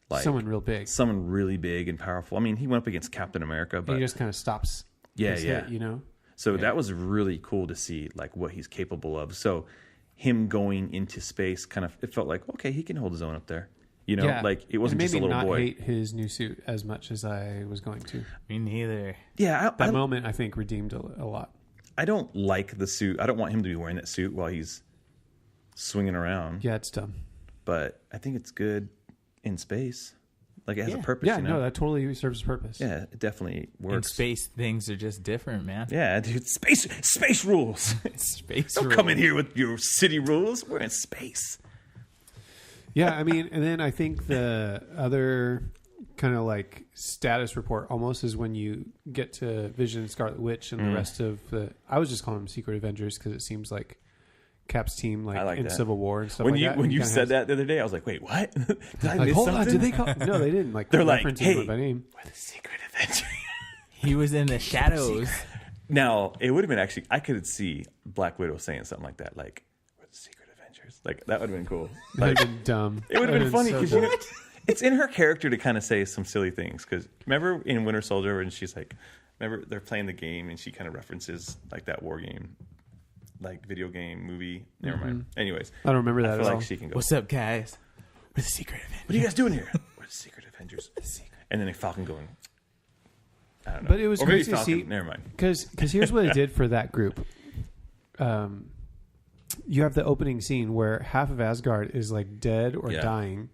like someone real big, someone really big and powerful. I mean, he went up against Captain America, but he just kind of stops. Hit, you know. So that was really cool to see like what he's capable of. So him going into space kind of it felt like okay, he can hold his own up there. You know, like it wasn't just a little boy. It made me not hate his new suit as much as I was going to. Me neither. Yeah, that moment I think redeemed a lot. I don't like the suit. I don't want him to be wearing that suit while he's swinging around. Yeah, it's dumb. But I think it's good in space. Like it has a purpose. Yeah, you know? No, that totally serves a purpose. Yeah, it definitely works. In space, things are just different, man. Yeah, dude, space rules. Space Don't come in here with your city rules. We're in space. Yeah, I mean, and then I think the other kind of like status report almost is when you get to Vision and Scarlet Witch and the rest of the. I was just calling them Secret Avengers because it seems like Cap's team, like in that. Civil War and stuff when like you, that. When you said that the other day, I was like, wait, what? Did I miss hold something? on, did they call? No, they didn't. Like they're like, hey, by name. We're the Secret Avengers. He was in the shadows. Now it would have been actually. I could see Black Widow saying something like that, like we're the Secret Avengers. Like that would have been cool. Like, that would have been dumb. It would have been funny because so it's in her character to kind of say some silly things. Because remember in Winter Soldier when she's like, remember they're playing the game and she kind of references like that war game, like video game movie. Never mind. Anyways, I don't remember that I at feel all. like she can go. What's up, guys? We're the Secret Avengers. What are you guys doing here? We're the Secret Avengers. And then Falcon going. I don't know. But it was or maybe crazy to Falcon, see. Never mind. Because here's what it did for that group. You have the opening scene where half of Asgard is like dead or dying,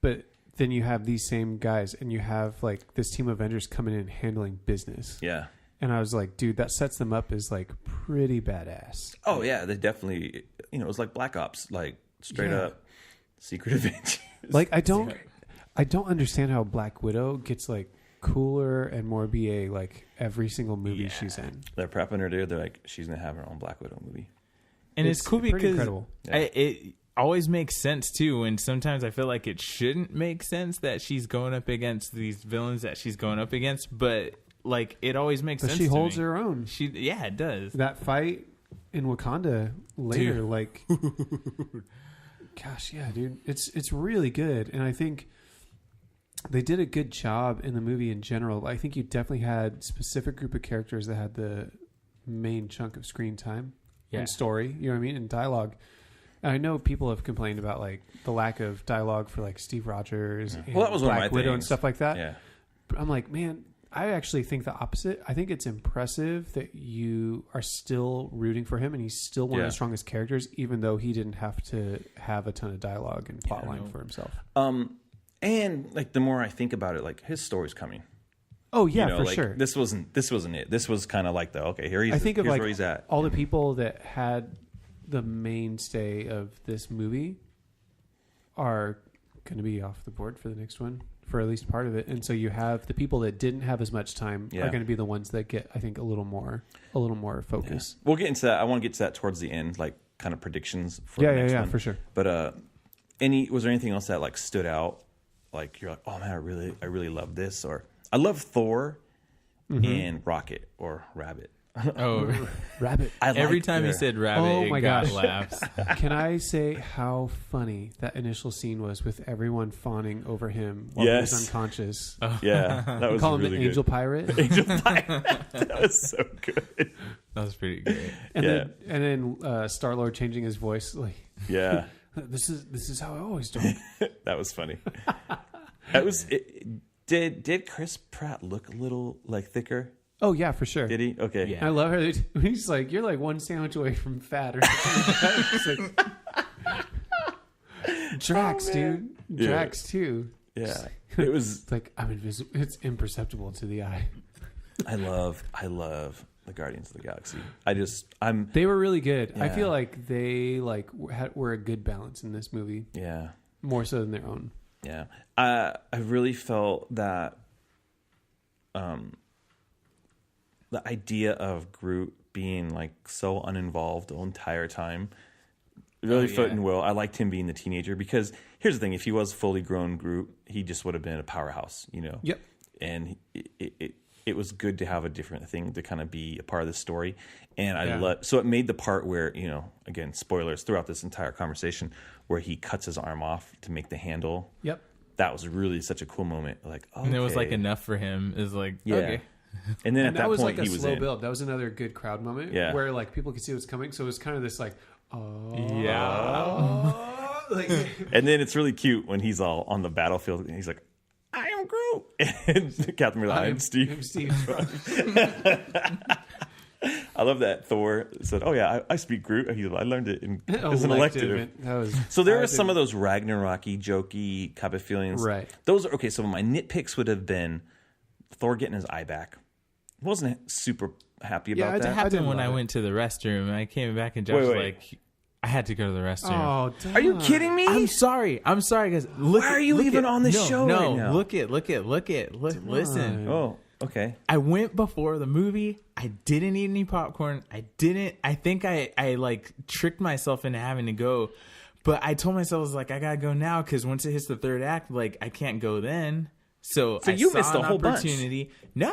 but then you have these same guys and you have like this team of Avengers coming in and handling business. Yeah. And I was like, dude, that sets them up as like pretty badass. Oh yeah, they definitely. You know, it was like Black Ops, like straight up Secret Avengers. Like I don't understand how Black Widow gets like cooler and more BA like every single movie she's in. They're prepping her, dude. They're like, she's gonna have her own Black Widow movie. And it's cool because incredible. It always makes sense too. And sometimes I feel like it shouldn't make sense that she's going up against these villains that she's going up against, but like it always makes sense. She to holds me. her own. It does. That fight in Wakanda later. Dude. Like, gosh, yeah, dude, it's really good, and I think they did a good job in the movie in general. I think you definitely had specific group of characters that had the main chunk of screen time and story. You know what I mean? And dialogue. And I know people have complained about like the lack of dialogue for like Steve Rogers, and Well, that was one of Black my Widow things. and stuff like that. Yeah. But I'm like, man, I actually think the opposite. I think it's impressive that you are still rooting for him, and he's still one of Yeah. the strongest characters, even though he didn't have to have a ton of dialogue and plotline for himself. And like the more I think about it, like his story's coming. Oh yeah, You know, for like, sure. This wasn't it. This was kind of like here's I think of like where he's at. all the people that had the mainstay of this movie are going to be off the board for the next one, for at least part of it. And so you have the people that didn't have as much time are going to be the ones that get, I think, a little more focus. We'll get into that. I want to get to that towards the end, like kind of predictions for the next one. For sure. But was there anything else that like stood out? Like you're like, oh man, I really love this, or I love Thor and Rocket or Rabbit. Oh, Rabbit. every time he said rabbit, Oh it my got gosh. laughs. Can I say how funny that initial scene was with everyone fawning over him while he was Yes. unconscious? Yeah, that was Call him really the Angel good. Pirate. Angel Pirate. That was so good. That was pretty great. And then Star-Lord changing his voice like, Yeah, this is how I always do. that was funny. That was. Did Chris Pratt look a little like thicker? Oh yeah, for sure. Did he? Okay. Yeah. I love her. He's like, you're like one sandwich away from fat or something. It's like, Drax, dude. Yeah. Drax too. Yeah. It was. It's like I'm invisible. It's imperceptible to the eye. I love the Guardians of the Galaxy. They were really good. I Yeah. feel like they were a good balance in this movie, Yeah. more so than their own. Yeah. I really felt that the idea of Groot being like so uninvolved the entire time really fit in well. I liked him being the teenager because here's the thing: if he was fully grown Groot, he just would have been a powerhouse, you know. Yep. And it was good to have a different thing to kind of be a part of the story. And so it made the part where, you know, again, spoilers throughout this entire conversation, where he cuts his arm off to make the handle. Yep. That was really such a cool moment. Like, okay. And it was like enough for him. Is like, Yeah. okay. And then And at that that was point, like a he was slow in. build. That was another good crowd moment. Yeah. Where like people could see what's coming. So it was kind of this like, Yeah. like And then it's really cute when he's all on the battlefield and he's like, I am Groot. And Captain America, I'm Steve. I'm Steve. I love that Thor said, oh yeah, I speak Groot. I learned it as an elective. That was, So there are some of those Ragnarok-y, jokey type of feelings. Right. Those are, okay, so my nitpicks would have been Thor getting his eye back. Wasn't super happy about I that. It happened didn't when love I it. went to the restroom and I came back and Josh was Wait. like, I had to go to the restroom. Oh, Are you kidding me? I'm sorry, guys. Look, Why are you even on this show no, right now? Look, listen. Oh, okay. I went before the movie. I didn't eat any popcorn. I think I like tricked myself into having to go. But I told myself, I was like, I gotta go now because once it hits the third act, like I can't go then. So you saw missed a an whole bunch. opportunity. No.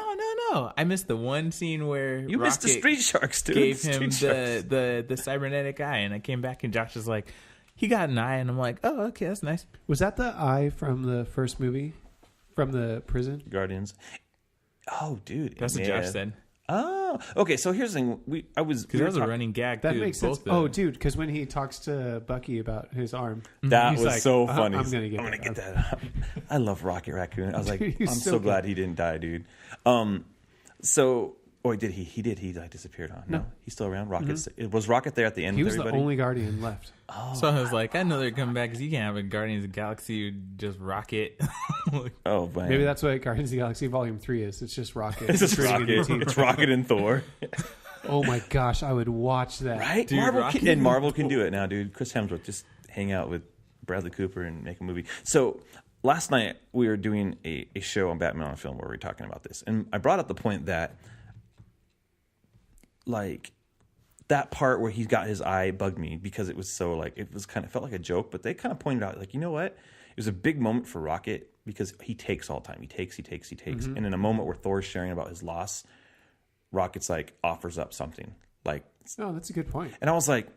I missed the one scene where You missed the Rocket Street Sharks, dude. gave him Street Sharks. the cybernetic eye, and I came back and Josh was like, he got an eye, and I'm like, oh, okay, that's nice. Was that the eye from the first movie, from the prison? Guardians. Oh, dude. That's what Josh said. Oh, okay. So here's the thing. Because that was a running gag. That through makes sense. both Oh, the- dude, because when he talks to Bucky about his arm, That he's was like, so funny. I'm gonna get that. I love Rocket Raccoon. I was like, Dude, I'm he's so so glad good. he didn't die, dude. So, did he? He did. He like disappeared, huh? No, he's still around. Rocket. Was Rocket there at the end? He with was the everybody? only Guardian left. So I was like, I know they're coming back because you can't have a Guardians of the Galaxy who just rocket. Oh, man. Maybe that's what Guardians of the Galaxy Volume 3 is. It's just Rocket. It's just creating a new Rocket. team. It's Rocket and Thor, Oh my gosh, I would watch that. right? Dude, Rocket Marvel can do it now, dude. Chris Hemsworth just hang out with Bradley Cooper and make a movie. So last night we were doing a show on Batman on Film where we were talking about this, and I brought up the point that, like, that part where he got his eye bugged me because it was so like it felt like a joke, but they kind of pointed out like, you know what? It was a big moment for Rocket because he takes all the time. He takes, and in a moment where Thor's sharing about his loss, Rocket's like offers up something Like, Oh, that's a good point. and I was like,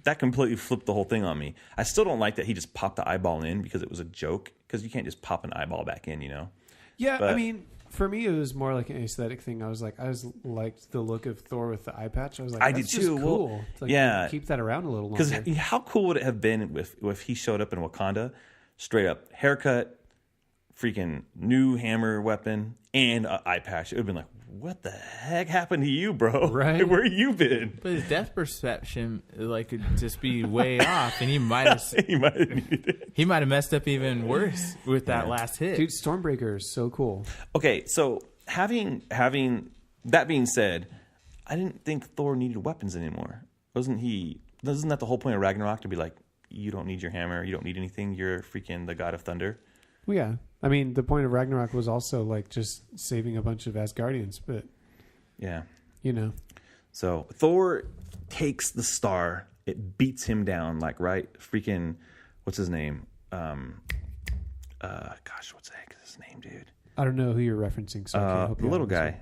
that completely flipped the whole thing on me. I still don't like that he just popped the eyeball in because it was a joke. Because you can't just pop an eyeball back in, you know. Yeah, But- I mean, for me, it was more like an aesthetic thing. I liked the look of Thor with the eye patch. I was like, I that's did just too. cool. Well, It's like, yeah. keep that around a little Because longer. how cool would it have been if he showed up in Wakanda, straight up haircut, freaking new hammer weapon, and an eye patch? It would have been like, what the heck happened to you, bro? Right. Where you been? But his depth perception like could just be way off, and he might have He might have needed it. he might have messed up even worse with that Yeah. last hit. Dude, Stormbreaker is so cool. Okay, so having that being said, I didn't think Thor needed weapons anymore. Wasn't that the whole point of Ragnarok, to be like, you don't need your hammer, you don't need anything, you're freaking the god of thunder? Well, yeah. I mean, the point of Ragnarok was also like just saving a bunch of Asgardians, but Yeah. you know. So Thor takes the star, it beats him down, like, right? Freaking, what's his name? Gosh, what's the heck is his name, dude? I don't know who you're referencing, so I can't help The you out little on this guy. one.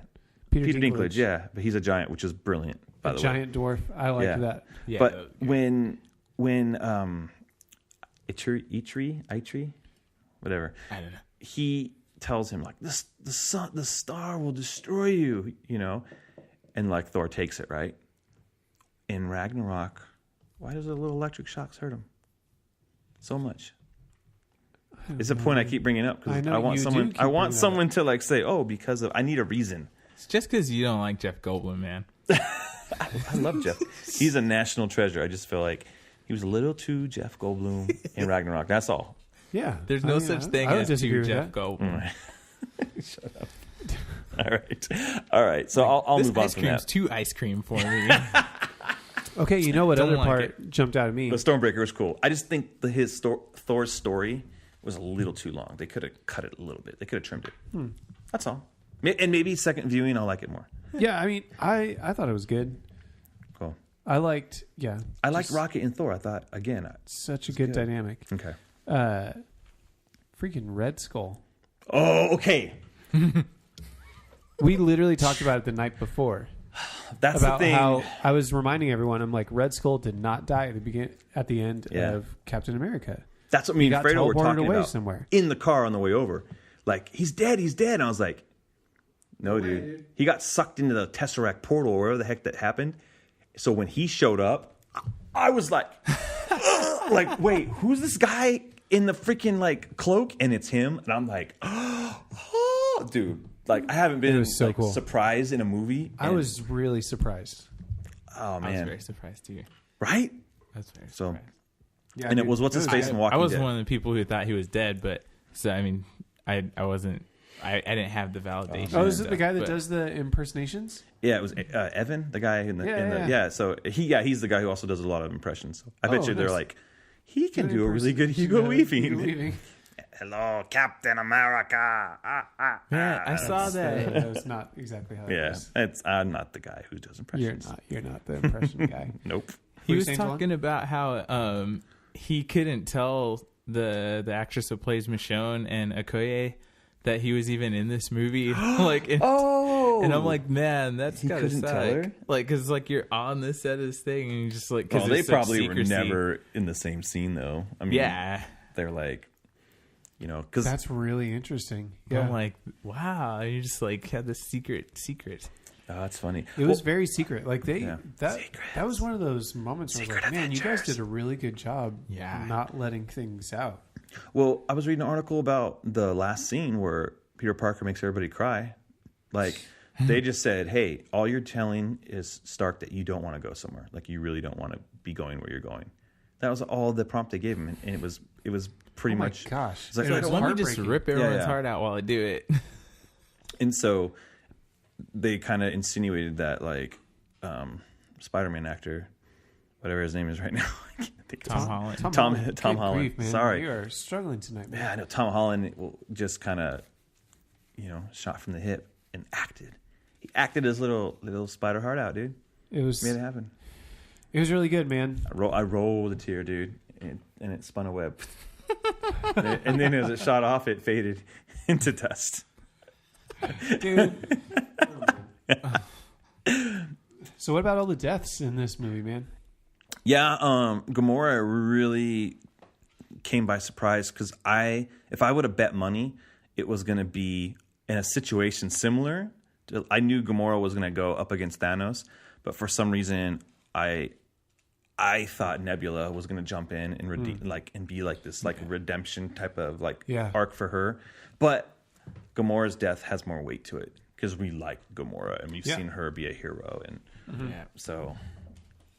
Peter Dinklage, yeah. But he's a giant, which is brilliant, by A the way. giant dwarf. I like Yeah. that. Yeah, But when Eitri, whatever, I don't know. he tells him like, the star will destroy you, you know, and like Thor takes it, right? In Ragnarok, why does the little electric shocks hurt him so much? It's a point I keep bringing up because I know, I want you do someone. keep I want bringing that someone to like say, "Oh, because of." I need a reason. It's just because you don't like Jeff Goldblum, man. I love Jeff. He's a national treasure. I just feel like he was a little too Jeff Goldblum in Ragnarok. That's all. Yeah. There's no such thing I would as disagree two with Jeff that. Goldblum. Shut up. All right. So I'll This move on ice from cream's that. too ice cream for me. Okay, you know what Don't other like part jumped out at me? The Stormbreaker was cool. I just think Thor's story was a little too long. They could have cut it a little bit. They could have trimmed it. That's all. And maybe second viewing, I'll like it more. Yeah, I mean, I thought it was good. Cool. I liked I liked Rocket and Thor. I thought, again, such a good dynamic. okay. Freaking Red Skull. Oh, okay. We literally talked about it the night before. That's About the thing. how I was reminding everyone, I'm like, Red Skull did not die at the end Yeah. of Captain America. That's what me and got Fredo were teleported talking away about somewhere. in the car on the way over. Like, he's dead. And I was like, no, dude. He got sucked into the Tesseract portal or wherever the heck that happened. So when he showed up, I was like, like, wait, who's this guy in the freaking like cloak? And it's him. And I'm like, oh, dude. Like, I haven't been was so like, cool. surprised in a movie. I was really surprised. Oh, I was man. very surprised too. Right? I was very So, surprised. Yeah, and it dude, was what's his face in I Walking was Dead. one of the people who thought he was dead, but so I mean, I wasn't. I didn't have the validation. Oh, is it and the guy that stuff, does the impersonations? Yeah, it was Evan, the guy in the Yeah. So he's the guy who also does a lot of impressions. So I bet Oh, you they're nice. like, he can do a really good Hugo Weaving. Weaving. Hello, Captain America. Yeah, I saw that. That's not exactly how it Yeah, is. I'm not the guy who does impressions. You're not the impression guy. Nope. He Were you was saying, talking about how he couldn't tell the actress who plays Michonne and Okoye that he was even in this movie. Like, and I'm like, man, that's He gotta couldn't suck. tell her? Like, cause like you're on the set of this thing and you just like, cause Oh, they there's such probably were secrecy. never in the same scene though. I mean, Yeah, they're like, because That's really interesting. Yeah, I'm like, wow, you just like had this secret. that's funny. it was very secret. Like Yeah. that was one of those moments where I was like, Secret man, you guys Avengers. did a really good job. Yeah. not letting things out. Well, I was reading an article about the last scene where Peter Parker makes everybody cry. Like, they just said, hey, all you're telling is Stark that you don't want to go somewhere. Like, you really don't want to be going where you're going. That was all the prompt they gave him. And it was pretty Oh my much. gosh. It's like, It I was don't Let want me just heartbreaking. rip everyone's yeah. heart out while I do it. And so they kind of insinuated that, like, Spider-Man actor, whatever his name is right now. I can't think of his Tom Holland. Tom Good Holland. grief, man. Sorry. You are struggling tonight, man. Yeah, I know Tom Holland just kind of, shot from the hip and acted. He acted his little spider heart out, dude. It was Made it happen. really good, man. I rolled a tear, dude, and it spun a web. and then as it shot off, it faded into dust. Dude. So So what about all the deaths in this movie, man? Yeah, Gamora really came by surprise because if I would have bet money, it was going to be in a situation similar. I knew Gamora was going to go up against Thanos, but for some reason, I thought Nebula was going to jump in and redeem, and be like this redemption type of arc for her. But Gamora's death has more weight to it because we like Gamora and we've seen her be a hero, and so.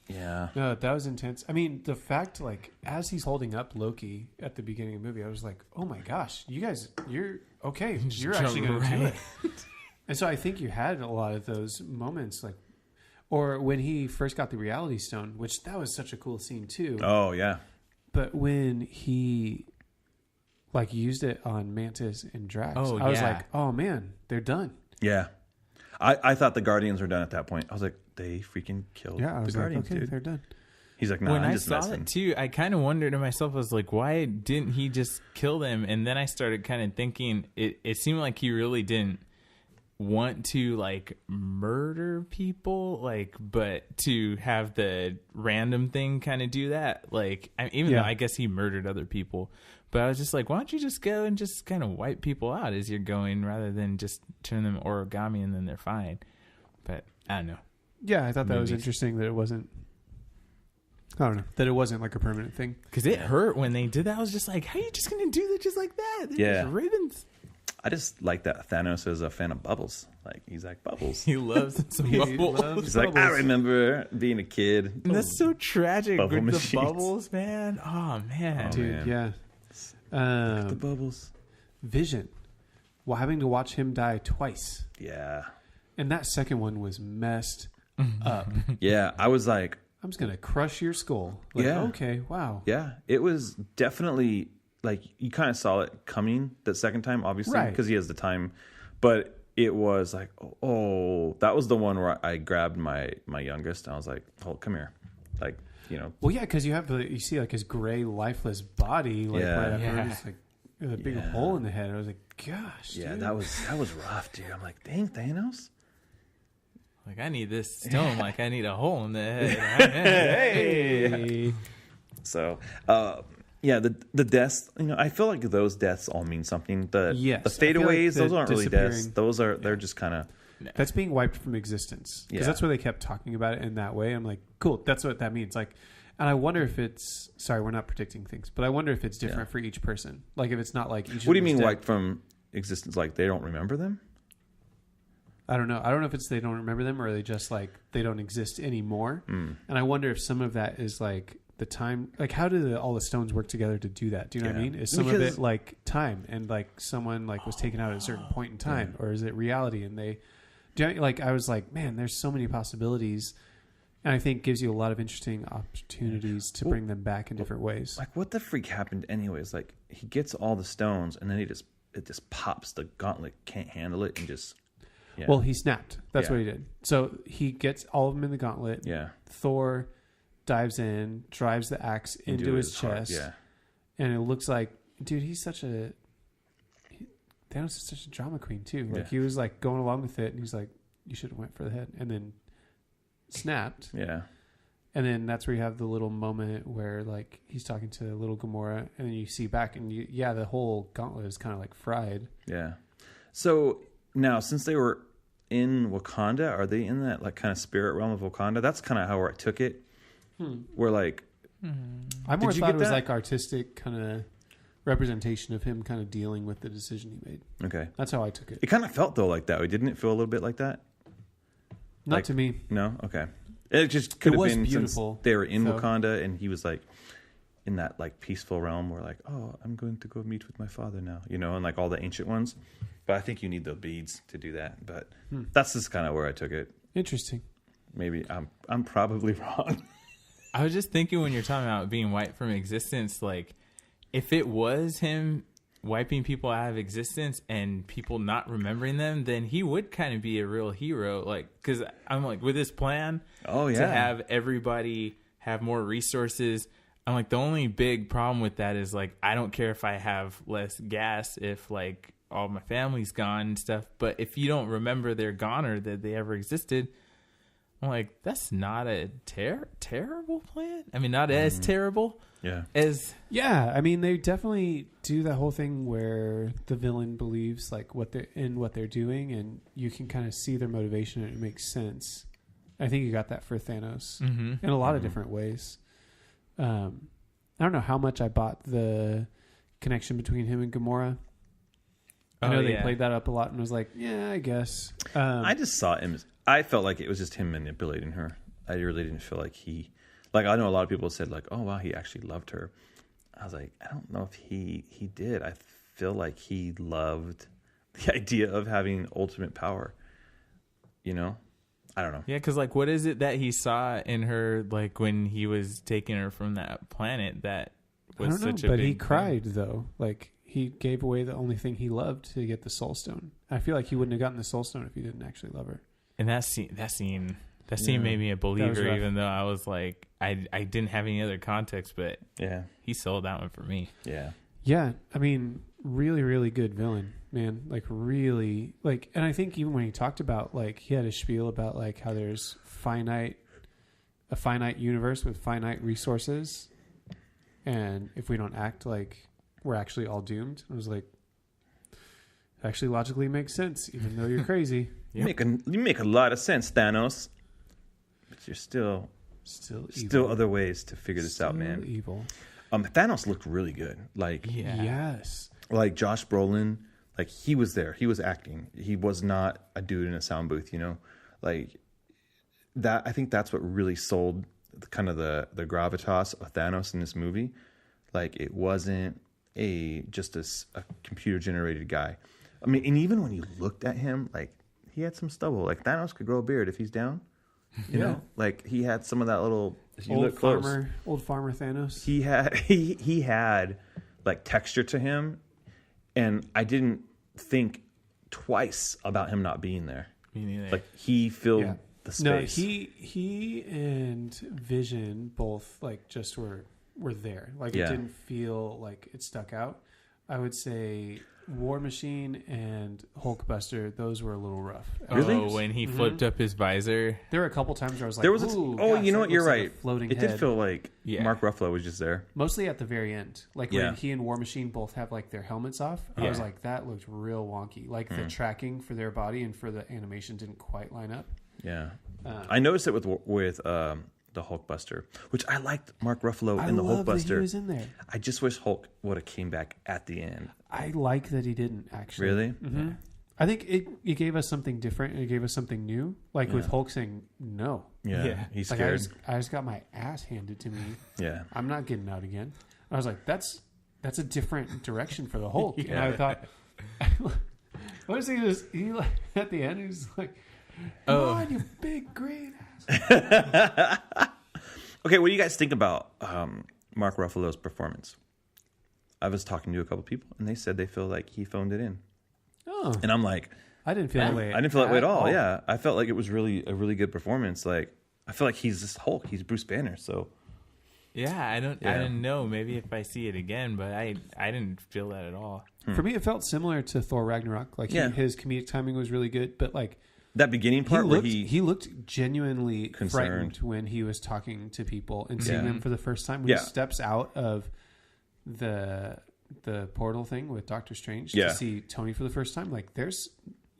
Yeah. No, that was intense. I mean, the fact, as he's holding up Loki at the beginning of the movie, I was like, oh my gosh, you guys, you're okay. You're actually going to do it. And so I think you had a lot of those moments, or when he first got the Reality Stone, which that was such a cool scene too. Oh, yeah. But when he, used it on Mantis and Drax, I was like, oh man, they're done. Yeah. I thought the Guardians were done at that point. I was like, they freaking killed the Guardians, okay, dude. they're done. He's like, no, when I'm I just saw messing. it too, I kind of wondered to myself, I was like, why didn't he just kill them? And then I started kind of thinking, it seemed like he really didn't want to murder people, but to have the random thing kind of do that. Even though I guess he murdered other people, but I was just like, why don't you just go and just kind of wipe people out as you're going rather than just turn them origami and then they're fine. But I don't know. Yeah, I thought that was interesting that it wasn't. I don't know, that it wasn't a permanent thing. Because it hurt when they did that. I was just like, how are you just going to do that just like that? They're just ribbons. I just like that Thanos is a fan of bubbles. He's like, bubbles. He loves some bubbles. He's like, I remember being a kid. And that's so tragic with machines. the bubbles, man. Oh, man. Dude, man. yeah. The bubbles. Vision. Well, having to watch him die twice. Yeah. And that second one was messed up. Yeah, I was like, I'm just going to crush your skull. Okay, wow. Yeah, it was definitely, you kind of saw it coming the second time, obviously, because he has the time. But it was like, oh, that was the one where I grabbed my youngest. And I was like, oh, come here. Well, yeah, because you see his gray, lifeless body, right after just with a big hole in the head. I was like, gosh, yeah, dude. that was rough, dude. I'm like, dang, Thanos. I need this stone. I need a hole in the head. Hey. So, yeah, the deaths. I feel like those deaths all mean something. The fadeaways, those aren't really deaths. They're just kind of. That's being wiped from existence. Because that's why they kept talking about it in that way. I'm like, cool, that's what that means. And I wonder if it's, sorry, we're not predicting things, but I wonder if it's different for each person. If it's not each. What do you mean wiped from existence? They don't remember them? I don't know. I don't know if it's they don't remember them or they just they don't exist anymore. And I wonder if some of that is the time, how do all the stones work together to do that? Do you know what I mean? Is some of it time and someone was taken out at a certain point in time, or is it reality? And they, I was like, man, there's so many possibilities, and I think gives you a lot of interesting opportunities to bring them back in different ways. What the freak happened anyways? He gets all the stones and then it just pops. The gauntlet can't handle it and just. Yeah. Well, he snapped. That's what he did. So he gets all of them in the gauntlet. Yeah. Thor dives in, drives the axe into his chest. Yeah. And it looks like, dude, he's such a... Thanos is such a drama queen, too. He was, going along with it, and he's like, you should have went for the head. And then snapped. Yeah. And then that's where you have the little moment where, he's talking to little Gamora, and then you see back, and the whole gauntlet is kind of, fried. Yeah. So, now, since they were in Wakanda, are they in that, kind of spirit realm of Wakanda? That's kind of how I took it. Where, I more thought it was, artistic kind of representation of him kind of dealing with the decision he made. Okay. That's how I took it. It kind of felt, though, like that. Didn't it feel a little bit like that? Not to me. No? Okay. It just could have been beautiful, since they were in Wakanda and he was, in that, peaceful realm where, oh, I'm going to go meet with my father now, and, all the ancient ones. But I think you need the beads to do that. But that's just kind of where I took it. Interesting. Maybe I'm probably wrong. I was just thinking when you're talking about being wiped from existence, if it was him wiping people out of existence and people not remembering them, then he would kind of be a real hero. Because I'm with his plan to have everybody have more resources. I'm the only big problem with that is I don't care if I have less gas if all my family's gone and stuff. But if you don't remember they're gone or that they ever existed, I'm like, that's not a terrible plan. I mean, not as terrible Yeah. as Yeah, I mean, they definitely do that whole thing where the villain believes like what they're doing, and you can kind of see their motivation, and it makes sense. I think you got that for Thanos in a lot of different ways. I don't know how much I bought the connection between him and Gamora. I know they played that up a lot and was like, yeah, I guess. I just saw him. I felt like it was just him manipulating her. I really didn't feel like he. Like, I know a lot of people said, like, oh, wow, he actually loved her. I was like, I don't know if he did. I feel like he loved the idea of having ultimate power. You know? I don't know. Yeah, because, like, what is it that he saw in her, like, when he was taking her from that planet that was such a big but he thing? cried, though. Like, he gave away the only thing he loved to get the Soul Stone. I feel like he wouldn't have gotten the Soul Stone if he didn't actually love her. And that scene made me a believer, even though I was like, I didn't have any other context, but Yeah. he sold that one for me. Yeah. Yeah, I mean, really, really good villain, man. Like, really, like, and I think even when he talked about, like, he had a spiel about, like, how there's a finite universe with finite resources, and if we don't act like we're actually all doomed, I was like, actually logically makes sense, even though you're crazy. Yep. You make a lot of sense, Thanos. But you're still other ways to figure this out, man. Evil. Thanos looked really good. Like, Yes. like Josh Brolin, like, he was there. He was acting. He was not a dude in a sound booth, you know? Like, that, I think that's what really sold kind of the gravitas of Thanos in this movie. Like, it wasn't just a computer generated guy. I mean, and even when you looked at him, like, he had some stubble. Like, Thanos could grow a beard if he's down. You know, like, he had some of that little. If you look close, old farmer Thanos. he had like texture to him, and I didn't think twice about him not being there. Me neither. Like, he filled the space. No, he and Vision both like just were there. Like, it didn't feel like it stuck out. I would say War Machine and Hulkbuster, those were a little rough. Really? Oh, when he flipped up his visor. There were a couple times where I was like, There was ooh, you know that what? You're looks like a right. floating It head. did feel like Yeah. Mark Ruffalo was just there. Mostly at the very end. Like, when he and War Machine both have like their helmets off, I was like, that looked real wonky. Like, the tracking for their body and for the animation didn't quite line up. Yeah, I noticed it with the Hulkbuster, which I liked Mark Ruffalo in the love that he Hulkbuster. was in there. I just wish Hulk would have came back at the end. I like that he didn't actually. Really? Mm-hmm. I think it gave us something different, and it gave us something new. Like with Hulk saying no. Yeah, he's Like, scared. I just got my ass handed to me. Yeah. I'm not getting out again. I was like, that's a different direction for the Hulk. And I thought, what is he like, at the end? He was like, come on, you big green ass. Okay, what do you guys think about Mark Ruffalo's performance? I was talking to a couple people, and they said they feel like he phoned it in. Oh, And I'm like, I didn't feel that way. I didn't feel that way at all. Yeah, I felt like it was really a really good performance. Like, I feel like he's this Hulk. He's Bruce Banner. So Yeah, I didn't know. Maybe if I see it again, but I didn't feel that at all. For me, it felt similar to Thor Ragnarok. Like, his comedic timing was really good, but like, that beginning part where he looked genuinely concerned frightened when he was talking to people and seeing them for the first time. When he steps out of the portal thing with Doctor Strange to see Tony for the first time, like,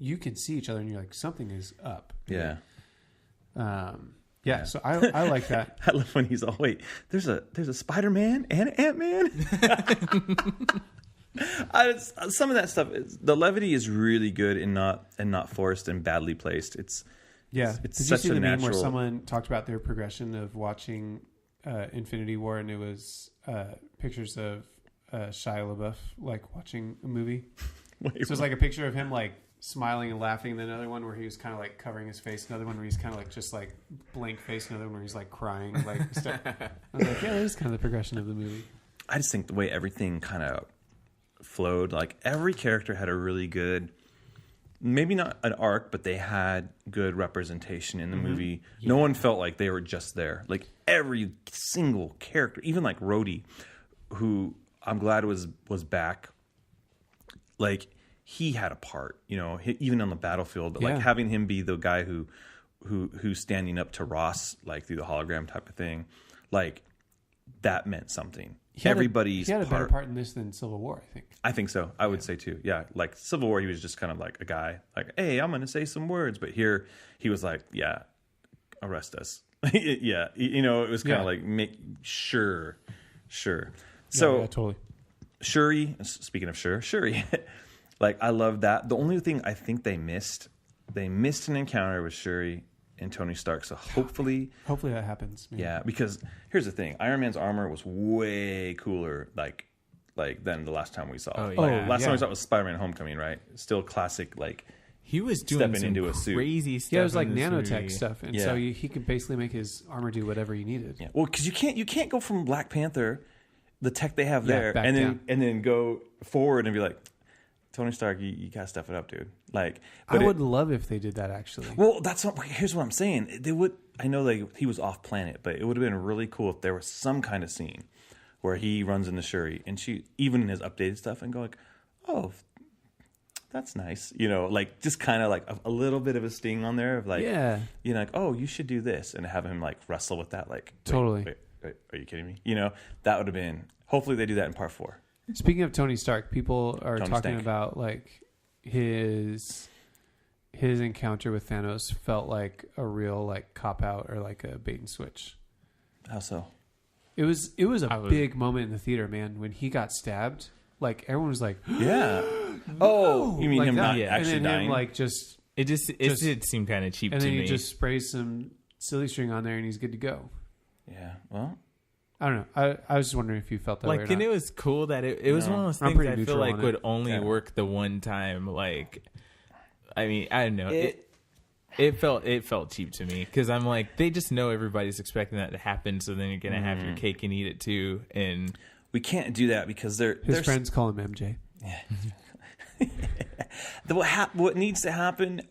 you can see each other and you're like, something is up. Yeah. So I like that. I love when he's all, wait, there's a Spider-Man and an Ant-Man? Some of that stuff, the levity is really good and not forced and badly placed. It's Did you such see a the meme natural. where someone talked about their progression of watching Infinity War, and it was pictures of Shia LaBeouf like watching a movie? Wait, So it's like a picture of him like smiling and laughing, and then another one where he was kind of like covering his face, another one where he's kind of like just like blank face, another one where he's like crying, like stuff. I was like, yeah, that is kind of the progression of the movie. I just think the way everything kind of flowed, like every character had a really good, maybe not an arc, but they had good representation in the movie. No one felt like they were just there. Like, every single character, even like Rhodey, who I'm glad was back. Like, he had a part, you know, even on the battlefield. But like, having him be the guy who who's standing up to Ross like through the hologram type of thing, like that meant something. He had a better part in this than Civil War, I think. I think so. I would say too. Yeah, like Civil War, he was just kind of like a guy, like, hey, I'm going to say some words. But here, he was like, yeah, arrest us. Yeah, you know, it was kind of like, sure. So, yeah, totally. Shuri, speaking of Shuri, like, I love that. The only thing I think they missed an encounter with Shuri and Tony Stark. So hopefully that happens. Man. Yeah, because here's the thing: Iron Man's armor was way cooler, like than the last time we saw. Oh, it. yeah. Like, last time we saw it was Spider-Man: Homecoming, right? Still classic, like he was doing stepping some into a suit. crazy stuff. Yeah, it was like in this nanotech movie. stuff, and Yeah. so he could basically make his armor do whatever he needed. Yeah, well, because you can't go from Black Panther, the tech they have Yeah, there, back and down. then go forward and be like, Tony Stark, you gotta step it up, dude. Like, I but would love if they did that actually. Well, here's what I'm saying. They would. I know he was off planet, but it would have been really cool if there was some kind of scene where he runs into Shuri and she, even in his updated stuff, and go like, "Oh, that's nice," you know, like just kind of like a little bit of a sting on there of like, Yeah. you know, like, "Oh, you should do this," and have him like wrestle with that, like, Totally. Wait, are you kidding me? You know, that would have been. Hopefully, they do that in part 4. Speaking of Tony Stark, people are Tony talking Stank. about like his encounter with Thanos felt like a real like cop out or like a bait and switch. How so? It was a big moment in the theater, man, when he got stabbed. Like everyone was like, Yeah. Oh, you mean like him that. not Yeah. actually and then dying? him like just It did seem kind of cheap and to then me. he just sprays some silly string on there and he's good to go. Yeah. Well. I don't know. I was just wondering if you felt that way or like, and not. it was cool that it was No. one of those I'm things pretty I feel neutral like on it. would only Yeah. work the one time. Like, I mean, I don't know. It felt cheap to me because I'm like, they just know everybody's expecting that to happen, so then you're gonna have your cake and eat it too. And We can't do that because his friends call him MJ. What needs to happen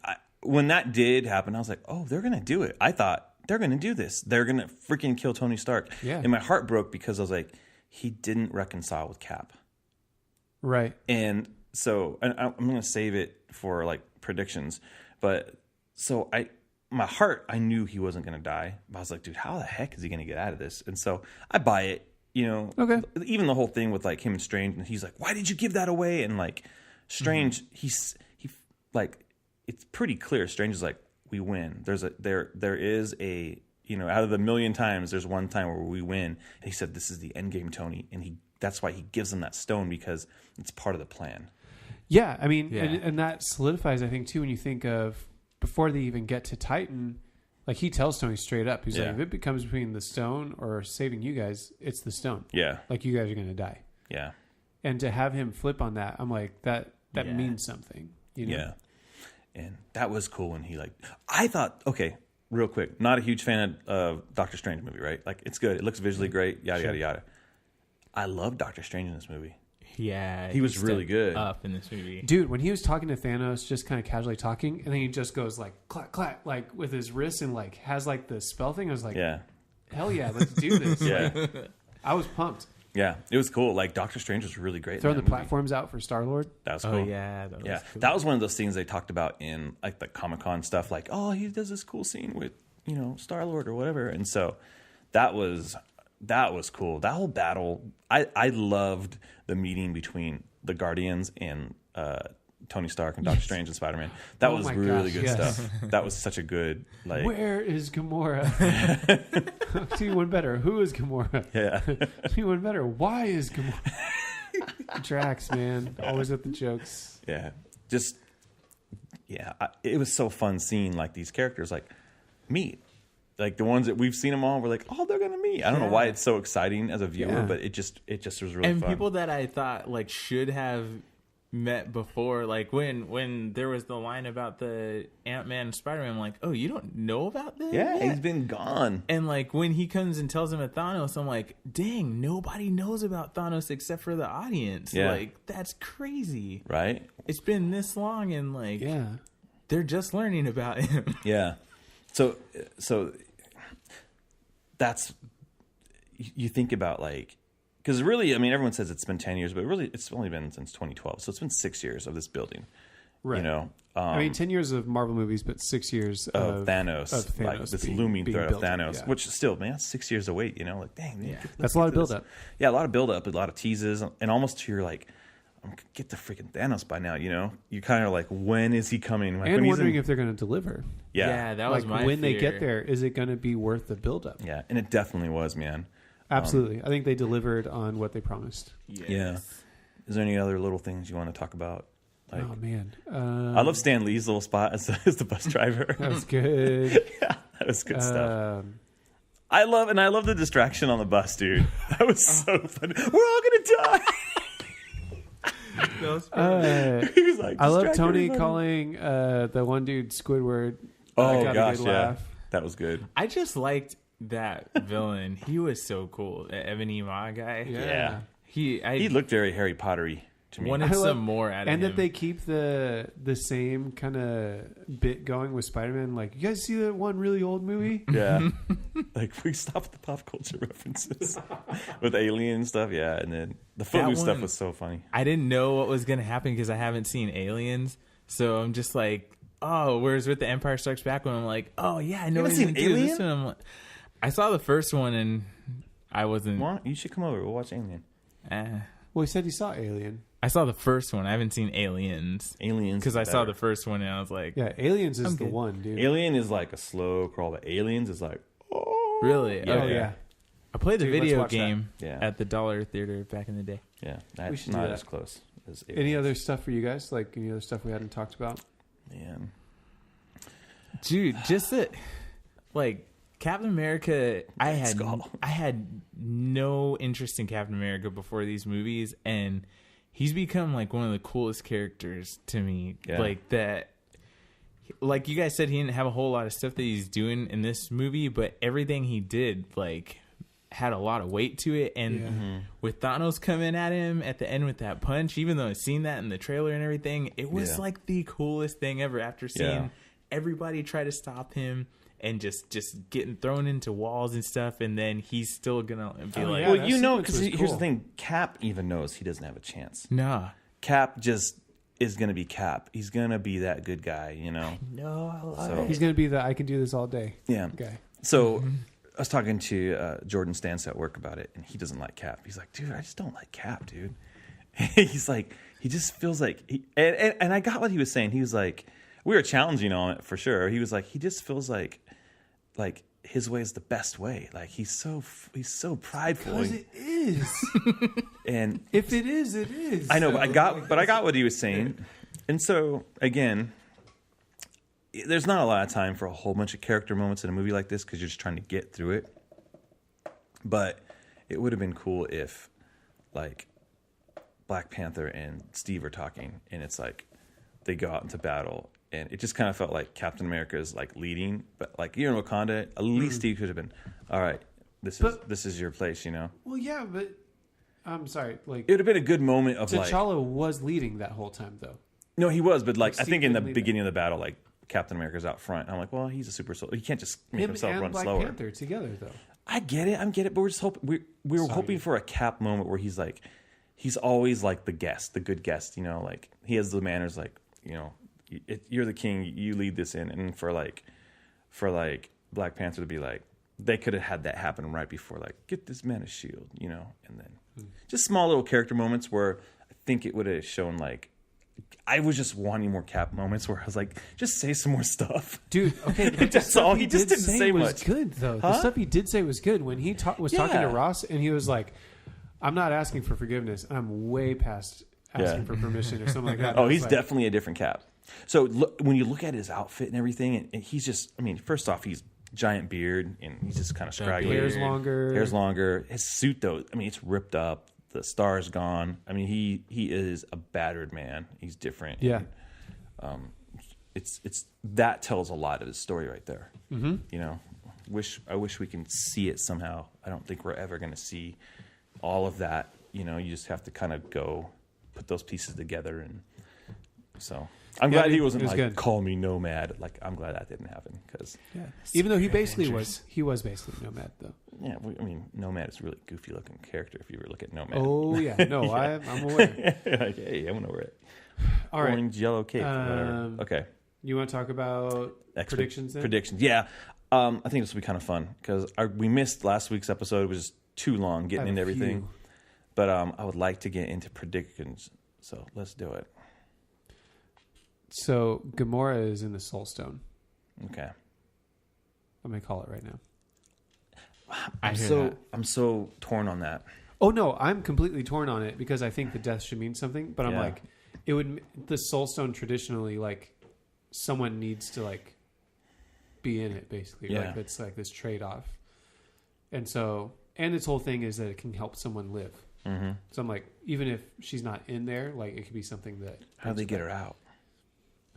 when that did happen, I was like, oh, they're gonna do it. I thought they're gonna do this. They're gonna freaking kill Tony Stark. Yeah. And my heart broke because I was like, he didn't reconcile with Cap. Right. And so I'm gonna save it for like predictions, but so I knew he wasn't gonna die. But I was like, dude, how the heck is he gonna get out of this? And so I buy it. You know, Okay. Even the whole thing with like him and Strange, and he's like, "Why did you give that away?" And like Strange, he like it's pretty clear. Strange is like, "We win." There is a, you know, out of the million times, there's one time where we win. And he said, "This is the end game, Tony," and that's why he gives him that stone because it's part of the plan. Yeah, I mean, Yeah. and that solidifies, I think, too, when you think of before they even get to Titan, like he tells Tony straight up, he's like, if it becomes between the stone or saving you guys, it's the stone. Yeah, Like you guys are going to die. yeah, And to have him flip on that, I'm like, that Yeah. means something. You know? yeah. And that was cool when he like, I thought, okay, real quick, not a huge fan of Doctor Strange movie, right? Like it's good, it looks visually great, yada yada yada. I love Doctor Strange in this movie. yeah, He was really stepped good. up in this movie. Dude, when he was talking to Thanos, just kind of casually talking, and then he just goes like, clack, clack, like with his wrist and like has like the spell thing. I was like, Yeah, hell yeah, let's do this. yeah. Like, I was pumped. Yeah, it was cool. Like Doctor Strange was really great. Throwing the in that movie. platforms out for Star-Lord. That was cool. Oh yeah, that was Yeah, cool. that was one of those things they talked about in like the Comic-Con stuff. Like, oh, he does this cool scene with, you know, Star-Lord or whatever. And so that was cool. That whole battle, I loved the meeting between the Guardians and Tony Stark and Doctor Strange and Spider-Man. That Oh was my really gosh, good yes. stuff. That was such a good like. Where is Gamora? I'll tell you one better. Who is Gamora? Yeah, I'll tell you one better. Why is Gamora? Drax, man. Always with the jokes. yeah, just it was so fun seeing like these characters like meet. Like the ones that we've seen them all, we're like, oh, they're gonna meet. I don't know why it's so exciting as a viewer, Yeah. but it just was really And fun. people that I thought like should have met before, like when there was the line about the Ant-Man and Spider-Man, I'm like, oh, you don't know about this? yeah, he's been gone. And like when he comes and tells him at Thanos, I'm like, dang, nobody knows about Thanos except for the audience. Yeah. Like that's crazy. Right? It's been this long and like Yeah. they're just learning about him. Yeah. So that's you think about like because really, I mean, everyone says it's been 10 years, but really, it's only been since 2012. So it's been 6 years of this building, Right. You know, I mean, 10 years of Marvel movies, but 6 years of Thanos, like this looming threat of Thanos, yeah. which still, man, that's 6 years to wait. You know, like dang, man, That's a lot of build-up. Yeah, a lot of build-up, a lot of teases, and almost to your like, get the freaking Thanos by now. You know, you kind of like, when is he coming? Like, And wondering if they're going to deliver. Yeah, that was like my when fear. they get there, is it going to be worth the build-up? yeah, and it definitely was, man. Absolutely. I think they delivered on what they promised. Yes. Yeah. Is there any other little things you want to talk about? Like, Oh, man. I love Stan Lee's little spot as the bus driver. That was good. Yeah, that was good stuff. Um, I love the distraction on the bus, dude. That was so funny. We're all gonna die. He was like, I love distract Tony everybody. calling the one dude Squidward. Oh got a gosh, good yeah, laugh. that was good. I just liked that villain. He was so cool. The Ebony Maw guy. Yeah. He looked very Harry Pottery to me. wanted I love- some more out of And him. that they keep the same kind of bit going with Spider-Man. Like, you guys see that one really old movie? Yeah, like we stopped the pop culture references with Alien stuff. Yeah, and then the Footloose stuff one- was so funny. I didn't know what was going to happen because I haven't seen Aliens. So I'm just like, oh, whereas with the Empire Strikes Back one, I'm like, oh yeah, I know haven't what he's seen gonna do. Alien? This one, I'm like, I saw the first one and I wasn't. Well, you should come over. We'll watch Alien. Well, he said he saw Alien. I saw the first one. I haven't seen Aliens Aliens because I is saw better. the first one and I was like, Yeah, Aliens is I'm the good. one, dude. Alien is like a slow crawl, but Aliens is like, oh, really? Yeah. Oh, Okay. yeah. I played the Dude, let's video watch that. game Yeah. at the Dollar Theater back in the day. yeah, We that's should do not that. as close as Any Aliens. other stuff for you guys? Like, any other stuff we hadn't talked about? Man. Dude, just that, like Captain America, I Skull. had no interest in Captain America before these movies, and he's become like one of the coolest characters to me. Yeah. Like that, like you guys said, he didn't have a whole lot of stuff that he's doing in this movie, but everything he did, like, had a lot of weight to it. And Yeah. with Thanos coming at him at the end with that punch, even though I've seen that in the trailer and everything, it was Yeah. like the coolest thing ever. After seeing Yeah. everybody try to stop him and just getting thrown into walls and stuff, and then he's still gonna be Oh, like, yeah. Well, that you know, sequence because was here's cool. the thing: Cap even knows he doesn't have a chance. nah. Cap just is going to be Cap. He's going to be that good guy, you know. No, I love So- it. He's going to be the I can do this all day Yeah. guy. So I was talking to Jordan Stantz at work about it, and he doesn't like Cap. He's like, dude, I just don't like Cap, dude. He's like, he just feels like, and I got what he was saying. He was like, we were challenging on it for sure. He was like, he just feels like his way is the best way. Like he's so prideful. Because it is. And If it is, it is. I know, but So, I got what he was saying. And so again, there's not a lot of time for a whole bunch of character moments in a movie like this because you're just trying to get through it. But it would have been cool if, like, Black Panther and Steve are talking, and it's like they go out into battle, and it just kind of felt like Captain America is like leading, but like you're in Wakanda, at least Steve could have been, all right, this is your place, you know. Well, yeah, but I'm sorry. Like, It would have been a good moment of like, T'Challa was leading that whole time, though. no, he was, but like I Steve think in the couldn't lead beginning of the battle, like Captain America's out front. I'm like, well, he's a super soldier. He can't just make Him himself and run Black slower. Panther together, though. I get it, but we're just hoping we were hoping for a Cap moment where he's like, he's always like the guest, the good guest, you know, like he has the manners, like, you know, you're the king, you lead this in, and for Black Panther to be like, they could have had that happen right before, like, get this man a shield, you know, and then just small little character moments where I think it would have shown like. I was just wanting more Cap moments where I was like, just say some more stuff. Dude, okay. But That's all. He just didn't say was much. good, though. Huh? The stuff he did say was good. When he was talking Yeah. to Ross, and he was like, I'm not asking for forgiveness. I'm way past asking Yeah. for permission or something like that. Oh, I was he's like, definitely a different Cap. So when you look at his outfit and everything, and he's just, I mean, first off, he's giant beard, and he's just kind of scraggly. Hair's longer. Hair's longer. His suit, though, I mean, it's ripped up. The star's gone. I mean, he is a battered man. He's different. Yeah. It's that tells a lot of his story right there. Mm-hmm. You know, I wish we can see it somehow. I don't think we're ever going to see all of that. You know, you just have to kind of go put those pieces together, and so I'm glad he wasn't it was like good. call me nomad. Like I'm glad that didn't happen because Yeah. Even though he basically was basically Nomad, though. yeah, I mean Nomad is a really goofy looking character if you ever look at Nomad. Oh, yeah. No, I'm aware. Like, hey, I want to wear it. All right. orange, yellow cape. Whatever. Okay. You want to talk about predictions then? Predictions. Yeah. I think this will be kind of fun because we missed last week's episode. It was just too long I getting have into a everything. few. But I would like to get into predictions. So let's do it. So Gamora is in the Soul Stone. Okay. I'm going to call it right now. I'm so torn on that. Oh, no. I'm completely torn on it because I think the death should mean something. But I'm Yeah. like, the Soul Stone traditionally, like, someone needs to, like, be in it, basically. Yeah. Like, it's like this trade-off. And so, and its whole thing is that it can help someone live. Mm-hmm. So I'm like, even if she's not in there, like, it could be something that... How do they get her out?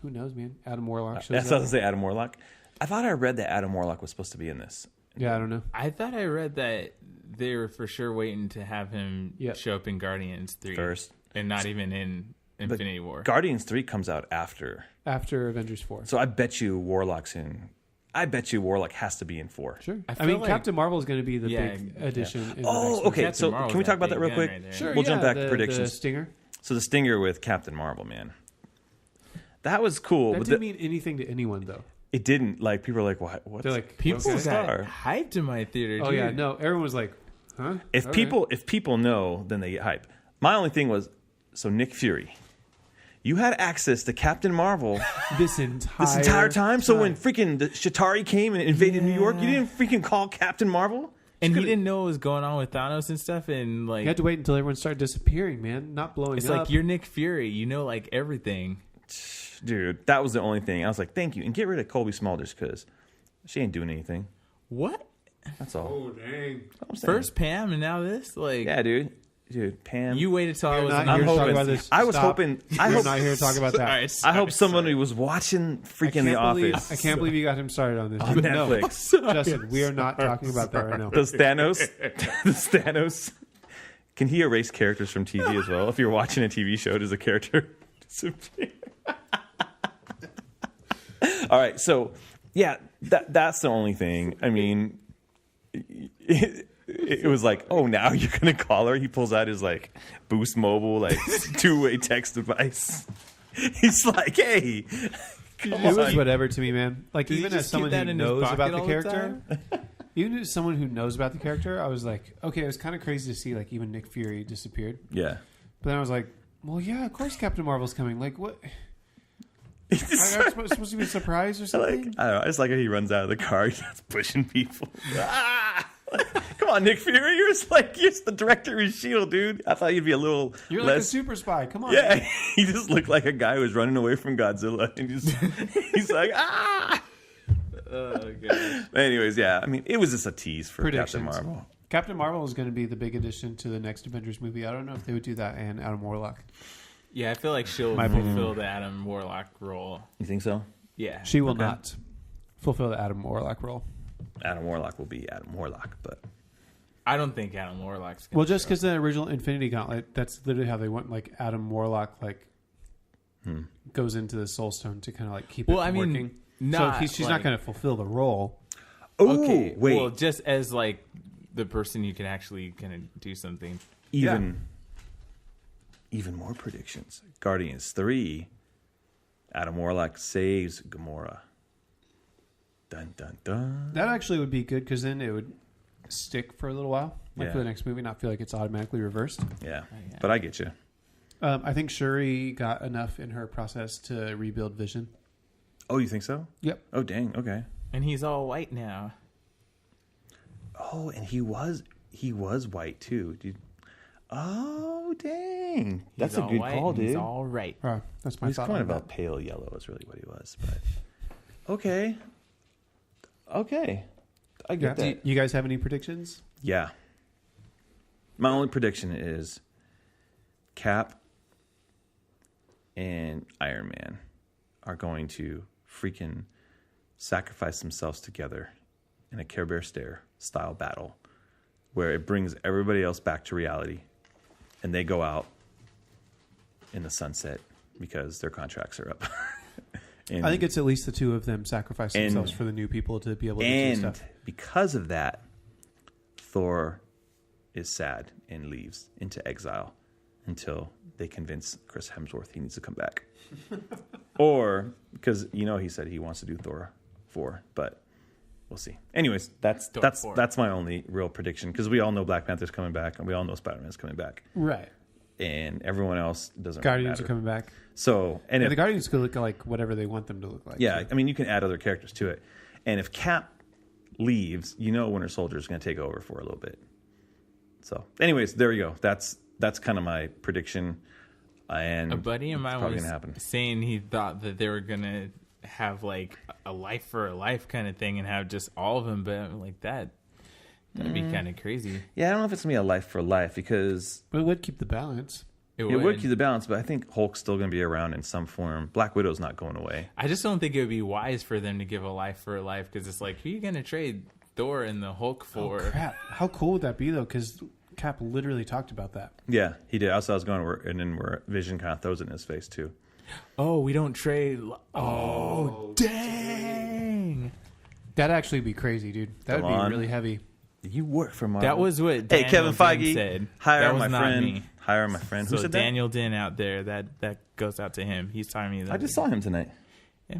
Who knows, man? Adam Warlock shows That's up. what I was going to say, Adam Warlock. I thought I read that Adam Warlock was supposed to be in this. Yeah, I don't know. I thought I read that they were for sure waiting to have him Yep. show up in Guardians 3 First. and not even in Infinity War. Guardians 3 comes out after. After Avengers 4. So I bet you Warlock's in. I bet you Warlock has to be in 4. Sure. I I feel mean, like- Captain Marvel is going to be the Yeah, big addition. In the Oh, next one. okay. Captain So Marvel's can we talk about that that real big quick? gun right there. Sure, We'll jump back to the predictions. Stinger. So the stinger with Captain Marvel, man. That was cool. That But didn't mean anything to anyone, though. it didn't. Like, people are like, what? What's They're like, People okay. got Star. hyped in my theater. Oh, dude. yeah. No, everyone was like, huh? If Okay. people know, then they get hype. My only thing was, so Nick Fury, you had access to Captain Marvel This entire, this entire time. So when freaking the Chitauri came and invaded New York, you didn't freaking call Captain Marvel? And he didn't know what was going on with Thanos and stuff. And like, You had to wait until everyone started disappearing, man. Not blowing it's up. like you're Nick Fury. You know, like everything. Dude, that was the only thing. I was like, thank you. And get rid of Colby Smulders because she ain't doing anything. What? That's all. Oh, dang. That's all I'm saying. First Pam and now this? Like, Yeah, dude. Dude, Pam. you waited till I You're was not in here to talk hoping- about this. I was Stop. hoping. We're not here to talk about that. I hope somebody was watching freaking The Office. I can't believe you got him started on this. On But no, Netflix. Justin, we are not talking about that right now. Those Thanos. Those Thanos. Can he erase characters from TV as well? If you're watching a TV show, does a character disappear? All right, so yeah, that's the only thing. I mean, it was like, oh, now you're gonna call her. He pulls out his like Boost Mobile like 2-way text device. He's like, hey, come It was on. whatever to me, man. Like, Did he even as just someone keep who that in his knows pocket about the all the character, even as someone who knows about the character, I was like, okay, it was kind of crazy to see like even Nick Fury disappeared. Yeah. But then I was like, well, yeah, of course Captain Marvel's coming. Like, what? Like, I was supposed to be a surprise or I something? don't know. I just like how he runs out of the car. He starts pushing people. Come on, Nick Fury. You're the director of S.H.I.E.L.D., dude. I thought you'd be a little You're like a less. super spy. Come on. Yeah, he just looked like a guy who was running away from Godzilla. And he's like, ah. Oh, God. Anyways, yeah. I mean, it was just a tease for Captain Predictions. Marvel. Captain Marvel is going to be the big addition to the next Avengers movie. I don't know if they would do that and Adam Warlock. Yeah, I feel like she'll My opinion. fulfill the Adam Warlock role. You think so? Yeah. She will Okay. not fulfill the Adam Warlock role. Adam Warlock will be Adam Warlock, but I don't think Adam Warlock's gonna Well, just show because the original Infinity Gauntlet, that's literally how they went. Like Adam Warlock, like goes into the Soul Stone to kind of like keep Well, it I mean, working. not so she's not like- going to fulfill the role. oh Okay, wait, well, just as like the person who can actually kind of do something. even more predictions. Guardians 3. Adam Warlock saves Gamora. Dun dun dun. That actually would be good because then it would stick for a little while, like Yeah. for the next movie, not feel like it's automatically reversed. Yeah, Yeah. but I get you. I think Shuri got enough in her process to rebuild Vision. Oh, you think so? Yep. Oh, dang. Okay. And he's all white now. Oh, and he was white too, dude. Oh, dang. That's He's a all good white call, and dude. He's all right. That's my He's thought. kind on of a that. pale yellow is really what he was, but okay. Okay. I Yeah. get Do that. you guys have any predictions? Yeah. My only prediction is Cap and Iron Man are going to freaking sacrifice themselves together in a Care Bear style battle where it brings everybody else back to reality and they go out in the sunset because their contracts are up. And, I think it's at least the two of them sacrifice And- themselves for the new people to be able to do and stuff. because of that, Thor is sad and leaves into exile. until they convince Chris Hemsworth he needs to come back. Or, because, he said he wants to do Thor 4, but we'll see. Anyways, that's my only real prediction, because we all know Black Panther's coming back, and we all know Spider-Man's coming back. Right. And everyone else doesn't Guardians really are coming back. So, and the Guardians could look like whatever they want them to look like. Yeah, I mean, you can add other characters to it. And if Cap leaves, Winter Soldier is going to take over for a little bit. So, anyways, there you go. That's kind of my prediction. And a buddy of mine was happen. saying he thought that they were going to have like a life for a life kind of thing and have just all of them, but like that'd be kind of crazy. Yeah, I don't know if it's going to be a life for life, because but it would keep the balance. It would keep the balance, but I think Hulk's still going to be around in some form. Black Widow's not going away. I just don't think it would be wise for them to give a life for a life, because it's like, who are you going to trade Thor and the Hulk for? Oh, crap. How cool would that be, though? Because Cap literally talked about that. Yeah, he did. Also, I was going, and then where Vision kind of throws it in his face, too. Oh, we don't trade. Oh, dang. That'd actually be crazy, dude. That would be really heavy. You work for Marvel. That was what Daniel Kevin Feige said. Hire my friend. Me. Hire my friend. So who said Daniel Din out there, that goes out to him. He's telling me that. I just saw him tonight. Yeah.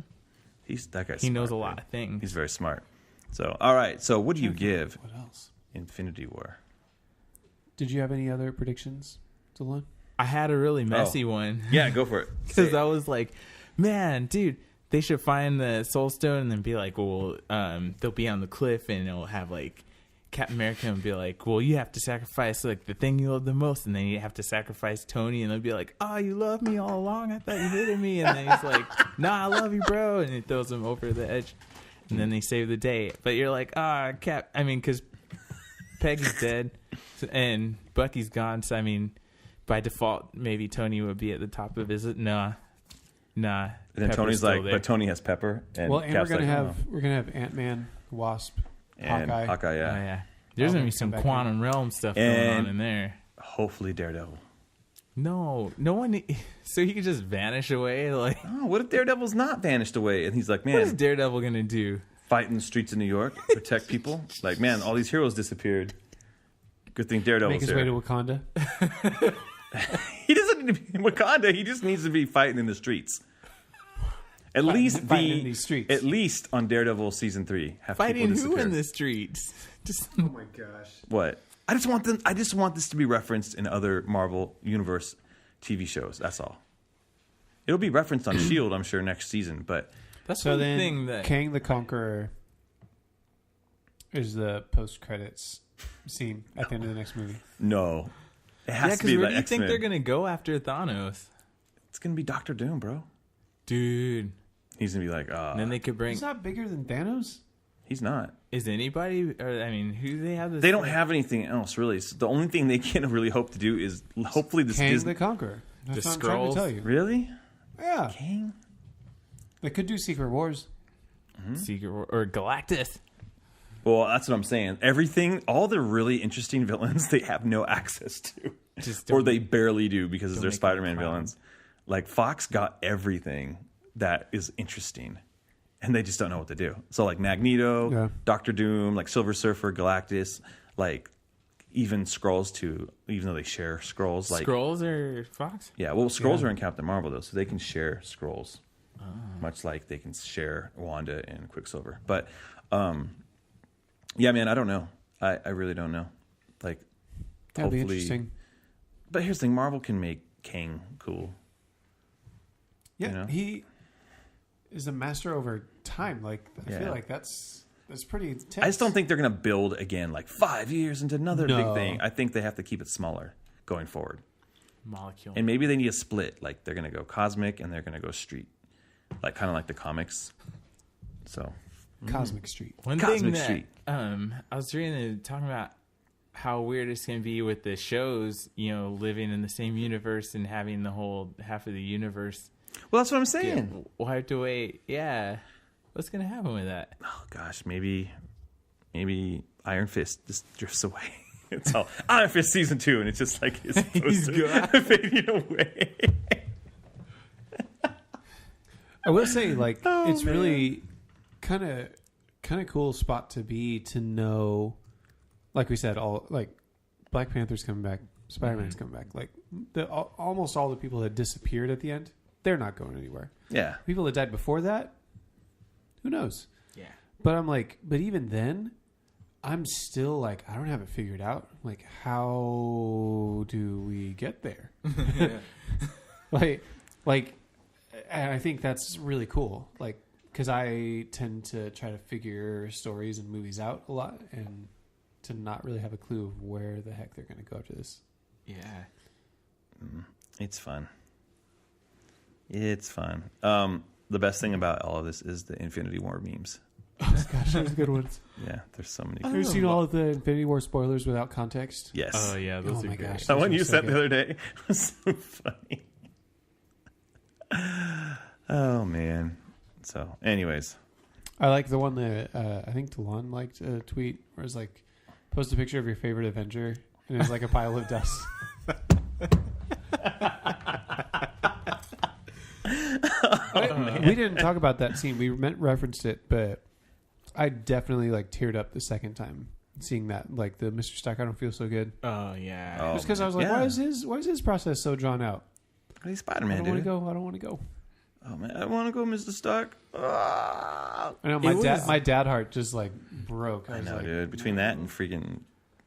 That guy's He smart, knows a lot of things. He's very smart. So, all right. So, what do you give what else? Infinity War? Did you have any other predictions, Dylan? I had a really messy one. Yeah, go for it. Because I was like, man, dude, they should find the Soul Stone and then be like, well, they'll be on the cliff and it'll have like Captain America and be like, well, you have to sacrifice like the thing you love the most, and then you have to sacrifice Tony, and they'll be like, oh, you love me all along, I thought you hated me, and then he's like, nah, I love you, bro, and he throws him over the edge, and then they save the day. But you're like, Cap, I mean, because Peggy's dead and Bucky's gone, so I mean, by default maybe Tony would be at the top of his nah. And then Pepper's Tony's like, there. but Tony has Pepper, and and Cap's we're gonna like, we're gonna have Ant-Man, Wasp, and Hawkeye, yeah. Oh, yeah. There's going to be some quantum realm stuff going on in there. Hopefully Daredevil. No one. So he could just vanish away? Like, oh, what if Daredevil's not vanished away? And he's like, man. What is Daredevil going to do? Fight in the streets of New York, protect people. Like, man, all these heroes disappeared. Good thing Daredevil's Make his way to Wakanda. He doesn't need to be in Wakanda. He just needs to be fighting in the streets. At least in these streets. At least on Daredevil season 3, have fighting people disappear. who in the streets? Just oh my gosh! What? I just want this to be referenced in other Marvel Universe TV shows. That's all. It'll be referenced on S.H.I.E.L.D., I'm sure, next season. But that's so one then thing that Kang the Conqueror is the post-credits scene at the end of the next movie. no, it has to be where like do you X-Men. think they're going to go after Thanos? It's gonna be Doctor Doom, bro. Dude. He's gonna be like, And then they could bring. He's not bigger than Thanos. He's not. Is anybody? Or I mean, who do they have? This They don't have anything else really. So the only thing they can really hope to do is hopefully this Kang Disney. the Conqueror. That's The what I'm trying Skrulls? to tell you. Really? Yeah, King? they could do Secret Wars. Secret War, or Galactus. Well, that's what I'm saying. Everything, all the really interesting villains, they have no access to, Just or don't- they barely do because they're make them Spider-Man clown. villains. Like Fox got everything that is interesting, and they just don't know what to do. So like Magneto, Yeah. Doctor Doom, like Silver Surfer, Galactus, like even Skrulls too. Even though they share Skrulls, like Skrulls or Fox? yeah. Well, Skrulls Yeah. are in Captain Marvel though, so they can share Skrulls, much like they can share Wanda and Quicksilver. But yeah, man, I don't know. I really don't know. Like, That'd be hopefully. interesting. But here's the thing: Marvel can make Kang cool. Yeah, You know? he is a master over time. Like I Yeah. feel like that's pretty intense. I just don't think they're going to build again like 5 years into another big No. thing. I think they have to keep it smaller going forward. Molecule. And maybe they need a split. Like they're going to go cosmic and they're going to go street. Like kind of like the comics. So, Cosmic Street. One Cosmic thing that Street. I was reading talking about how weird it's going to be with the shows, living in the same universe and having the whole half of the universe well, that's what I'm get saying. wiped away. Yeah. What's going to happen with that? Oh gosh, maybe Iron Fist just drifts away. It's all Iron Fist season 2 and it's just like his He's poster fading away. I will say, like, Oh, it's man. really kind of cool spot to be to know. Like we said, all like Black Panther's coming back, Spider-Man's coming back. Like almost all the people that disappeared at the end, they're not going anywhere. Yeah. People that died before that, who knows? Yeah. But I'm like, but even then, I'm still like, I don't have it figured out. Like, how do we get there? like, and I think that's really cool. Like, because I tend to try to figure stories and movies out a lot, and to not really have a clue of where the heck they're going to go after this. Yeah. It's fun. It's fun. The best thing about all of this is the Infinity War memes. Oh, gosh, those are good ones. Yeah, there's so many. Have you seen all of the Infinity War spoilers without context? Yes. Oh yeah, those Oh are my great. gosh. The one Those you are so sent the good. other day was so funny. Oh man. So, anyways, I like the one that I think Delon liked a tweet where it's like, post a picture of your favorite Avenger, and it's like a pile of dust. We didn't talk about that scene. We referenced it, but I definitely like teared up the second time seeing that. Like the Mr. Stark, I don't feel so good. Oh yeah. Oh, Just because I was like, yeah. why is his process so drawn out? He's I Spider-Man, don't want dude. to go. I don't want to go. Oh man, I want to go, Mr. Stark. Ah. I know my dad heart just like broke. I was know, like, dude. Between that and freaking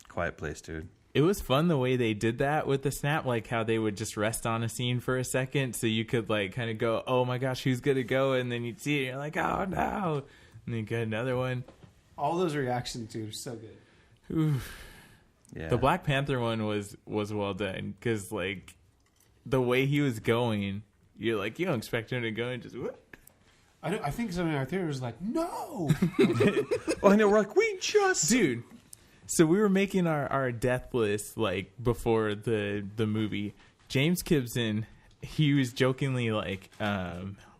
Quiet Place, dude. It was fun the way they did that with the snap, like how they would just rest on a scene for a second, so you could like kind of go, "Oh my gosh, who's gonna go?" And then you'd see it, and you're like, "Oh no!" And then you get another one. all those reactions, dude, are so good. Oof. Yeah. The Black Panther one was well done because like the way he was going, you're like, you don't expect him to go and just. Whoop. I think somebody in our theater was like, no. Oh, I know. We're like, we just. Dude, so we were making our death list like before the movie. James Gibson, he was jokingly like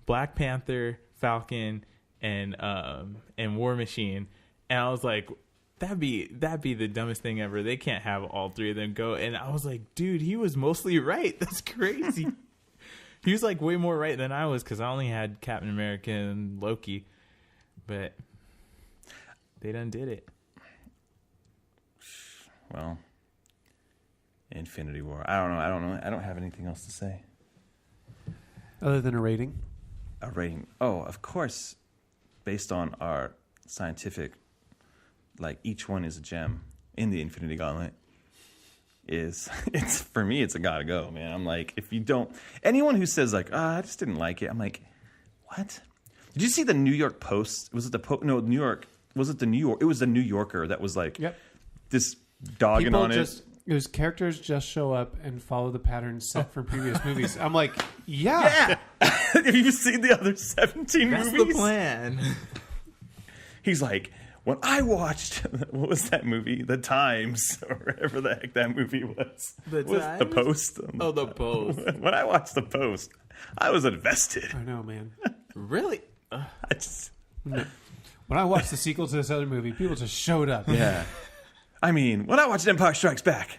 Black Panther, Falcon, and War Machine, and I was like, that'd be the dumbest thing ever. They can't have all three of them go. And I was like, dude, he was mostly right. That's crazy. He was like way more right than I was because I only had Captain America and Loki, but they done did it. Well, Infinity War. I don't know. I don't have anything else to say. Other than a rating. A rating. Oh, of course. Based on our scientific, like each one is a gem in the Infinity Gauntlet. It's for me. It's a gotta go, man. I'm like, if you don't, anyone who says like, I just didn't like it. I'm like, what? Did you see the New York Post? Was it the New York? Was it the New York? It was the New Yorker that was like, Yep. this dogging People on just, it was characters just show up and follow the patterns set from previous movies. I'm like, yeah. Have you seen the other 17 That's movies? the plan. He's like, when I watched, what was that movie? The Times, or whatever the heck that movie was. The Was Times? The Post. Oh, The Post. When I watched The Post, I was invested. I know, man. Really? I just, When I watched the sequel to this other movie, people just showed up. yeah. I mean, when I watched Empire Strikes Back,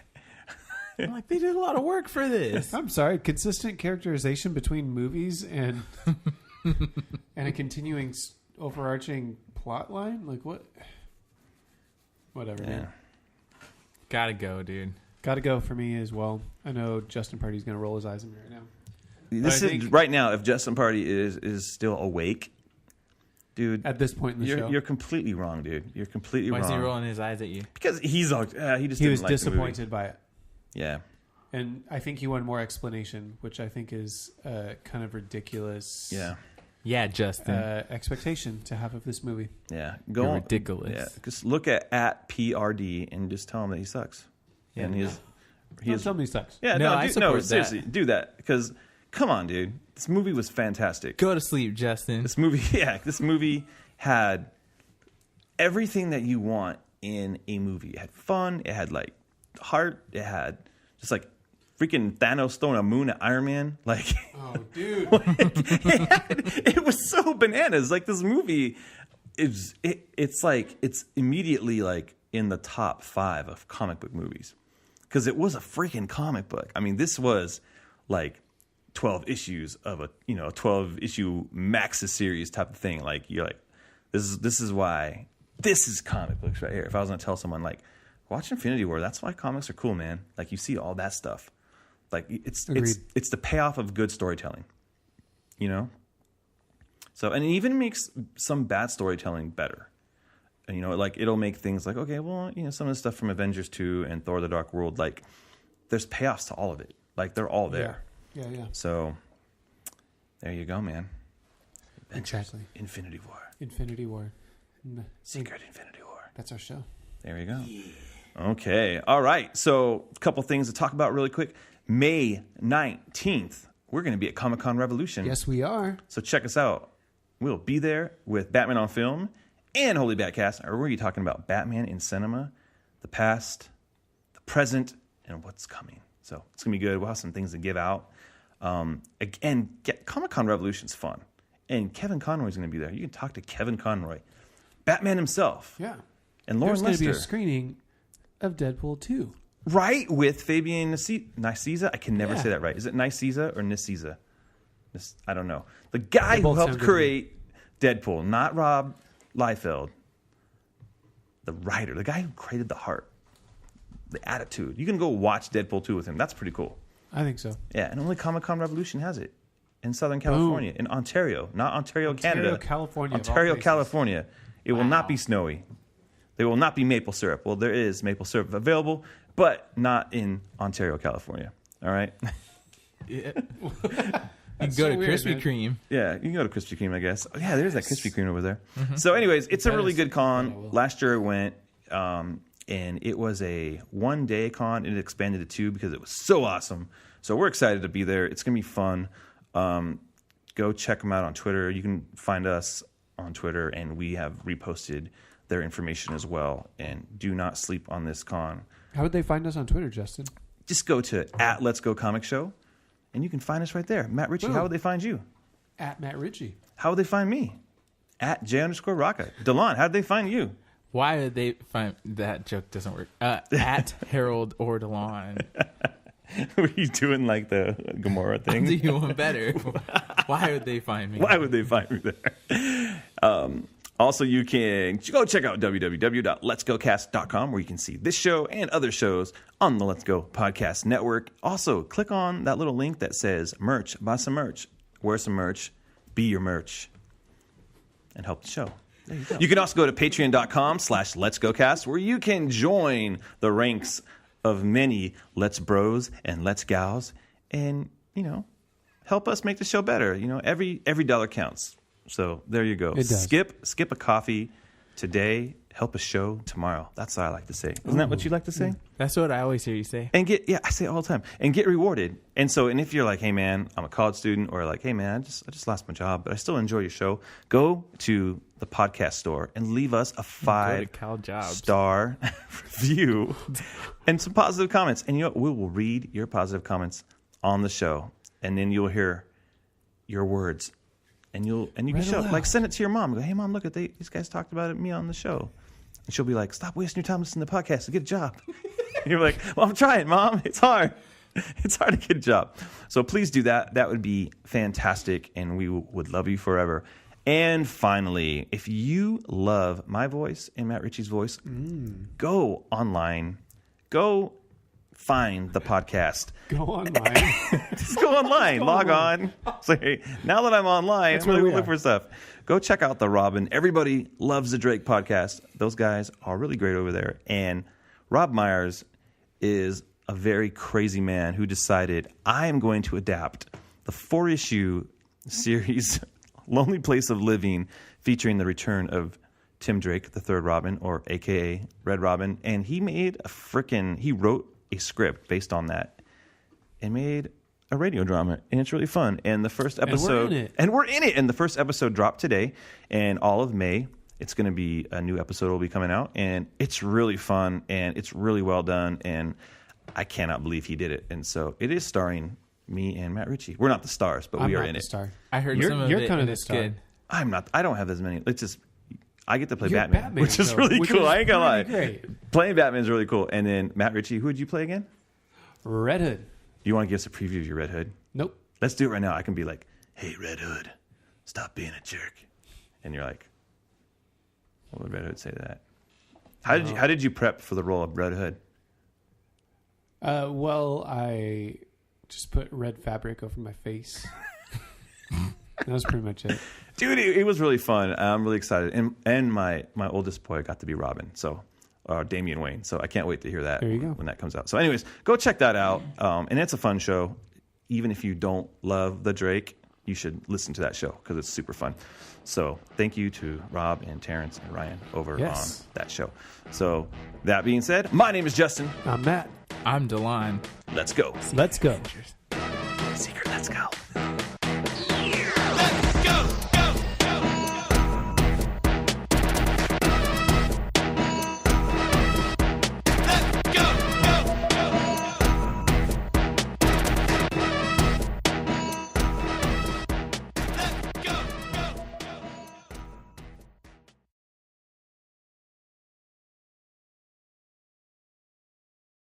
I'm like, they did a lot of work for this. I'm sorry, consistent characterization between movies and and a continuing overarching plot line? Like what? Whatever, yeah. man. Gotta go, dude. Gotta go for me as well. I know Justin Party's going to roll his eyes at me right now. This I is think- right now. If Justin Party is still awake, dude, At this point in the show, you're completely wrong, dude. You're completely Why wrong. is he rolling his eyes at you? Because he's all, he just he didn't was like the movie. disappointed by it. Yeah. And I think he wanted more explanation, which I think is kind of ridiculous Yeah. Yeah, Justin. expectation to have of this movie. Yeah. You're on- ridiculous. Yeah. Just look at PRD and just tell him that he sucks. Yeah. And he Don't is. tell me he sucks. Yeah. No, No, I no, support that. seriously, do that because come on, dude. This movie was fantastic. Go to sleep, Justin. This movie had everything that you want in a movie. It had fun. It had like heart. It had just like freaking Thanos throwing a moon at Iron Man. Like, Oh, dude. it was so bananas. Like this movie it's immediately like in the top 5 of comic book movies because it was a freaking comic book. I mean, this was like 12 issues of a 12 issue Maxis series type of thing. Like you're like, this is why this is comic books right here. If I was gonna tell someone like, watch Infinity War. That's why comics are cool, man. Like you see all that stuff. Like it's Agreed. it's the payoff of good storytelling. You know? So, and it even makes some bad storytelling better. And, you know, like it'll make things like, okay, well, you know, some of the stuff from Avengers 2 and Thor: The Dark World, like there's payoffs to all of it. Like they're all there. Yeah. So there you go, man. Exactly. Infinity War. Infinity War. Secret Infinity War. That's our show. There you go. Okay. All right. So a couple things to talk about really quick. May 19th, we're going to be at Comic-Con Revolution. Yes, we are. So check us out. We'll be there with Batman on Film and Holy Batcast. We're going to be talking about Batman in cinema, the past, the present, and what's coming. So it's going to be good. We'll have some things to give out. Again, Comic-Con Revolution's fun. And Kevin Conroy's going to be there. You can talk to Kevin Conroy, Batman himself. Yeah. And Lauren There's going to be a Lester. screening of Deadpool 2. Right, with Fabian Nicieza. I can never Yeah. say that right. Is it Nicieza or Nicieza? I don't know. The guy They who both helped sound good. create Deadpool, not Rob Liefeld. The writer, the guy who created the heart, the attitude. You can go watch Deadpool 2 with him. That's pretty cool. I think so. Yeah, and only Comic-Con Revolution has it. In Southern California. In Ontario. Not Ontario, Canada. California. of all Ontario, places. California. It will not Wow. be snowy. There will not be maple syrup. Well, there is maple syrup available, but not in Ontario, California. All right? Yeah. You can so go to weird, Krispy man. Kreme. Yeah, you can go to Krispy Kreme, I guess. Oh, yeah, there's that Krispy Kreme over there. So anyways, it's a That really is- good I con. will. Last year I went, and it was a one-day con. It expanded to 2 because it was so awesome. So we're excited to be there. It's going to be fun. Go check them out on Twitter. You can find us on Twitter, and we have reposted their information as well. And do not sleep on this con. How would they find us on Twitter, Justin? Just go to @Let's Go Comic Show, and you can find us right there. Matt Ritchie, Boom. how would they find you? At Matt Ritchie. How would they find me? @J_Rocka. DeLon, how did they find you? Why did they find that joke doesn't work? At Harold or DeLon. Were you doing like the Gamora I'll do thing? you one better. Why would they find me? Why would they find me there? Also, you can go check out www.letsgocast.com where you can see this show and other shows on the Let's Go Podcast Network. Also, click on that little link that says merch. Buy some merch. Wear some merch. Be your merch. And help the show. There you go. You can also go to patreon.com/letsgocast where you can join the ranks of many Let's Bros and Let's Gals and, you know, help us make the show better. You know, every dollar counts. So there you go. It does. Skip a coffee today, help a show tomorrow. That's what I like to say. Isn't that what you like to say? That's what I always hear you say. And I say it all the time. And get rewarded. And so, and if you're like, hey man, I'm a college student, or like, hey man, I just lost my job, but I still enjoy your show, go to the podcast store and leave us a Go to Cal Jobs. 5-star review and some positive comments. And you know what? We will read your positive comments on the show. And then you'll hear your words. And you can Read show, aloud. like, send it to your mom. Go, hey mom, look at these guys talked about me on the show. And she'll be like, stop wasting your time listening to the podcast and get a job. And you're like, well, I'm trying, mom. It's hard. It's hard to get a job. So please do that. That would be fantastic. And we would love you forever. And finally, if you love my voice and Matt Ritchie's voice, go online. Go find the podcast. Go online. Just go online. Log on. Say, now that I'm online, That's I'm going where to we look are. for stuff. Go check out the Robin. Everybody loves the Drake podcast. Those guys are really great over there. And Rob Myers is a very crazy man who decided, I am going to adapt the 4-issue series Lonely Place of Living, featuring the return of Tim Drake, the third Robin, or AKA Red Robin. And he wrote a script based on that and made a radio drama, and it's really fun. And the first episode, we're in it. And the first episode dropped today, and all of May, it's going to be a new episode will be coming out, and it's really fun and it's really well done. And I cannot believe he did it. And so it is starring me and Matt Ritchie. We're not the stars, but I'm we are not in the it. star. I heard You're- some of you're it, kind of and the it's star. good. I'm not. I don't have as many. It's just I get to play You're Batman, which is though, really which cool. is I ain't gonna lie. pretty great. Playing Batman is really cool. And then Matt Ritchie, who would you play again? Red Hood. Do you want to give us a preview of your Red Hood? Nope. Let's do it right now. I can be like, hey, Red Hood, stop being a jerk. And you're like, what would Red Hood say to that? How did you prep for the role of Red Hood? Well, I just put red fabric over my face. That was pretty much it. Dude, it was really fun. I'm really excited. And my oldest boy got to be Robin, so Damian Wayne. So I can't wait to hear that There you go. when that comes out. So anyways, go check that out. And it's a fun show. Even if you don't love the Drake, you should listen to that show because it's super fun. So thank you to Rob and Terrence and Ryan over on that show. So that being said, my name is Justin. I'm Matt. I'm DeLon. Let's go. Let's go. Secret, let's go.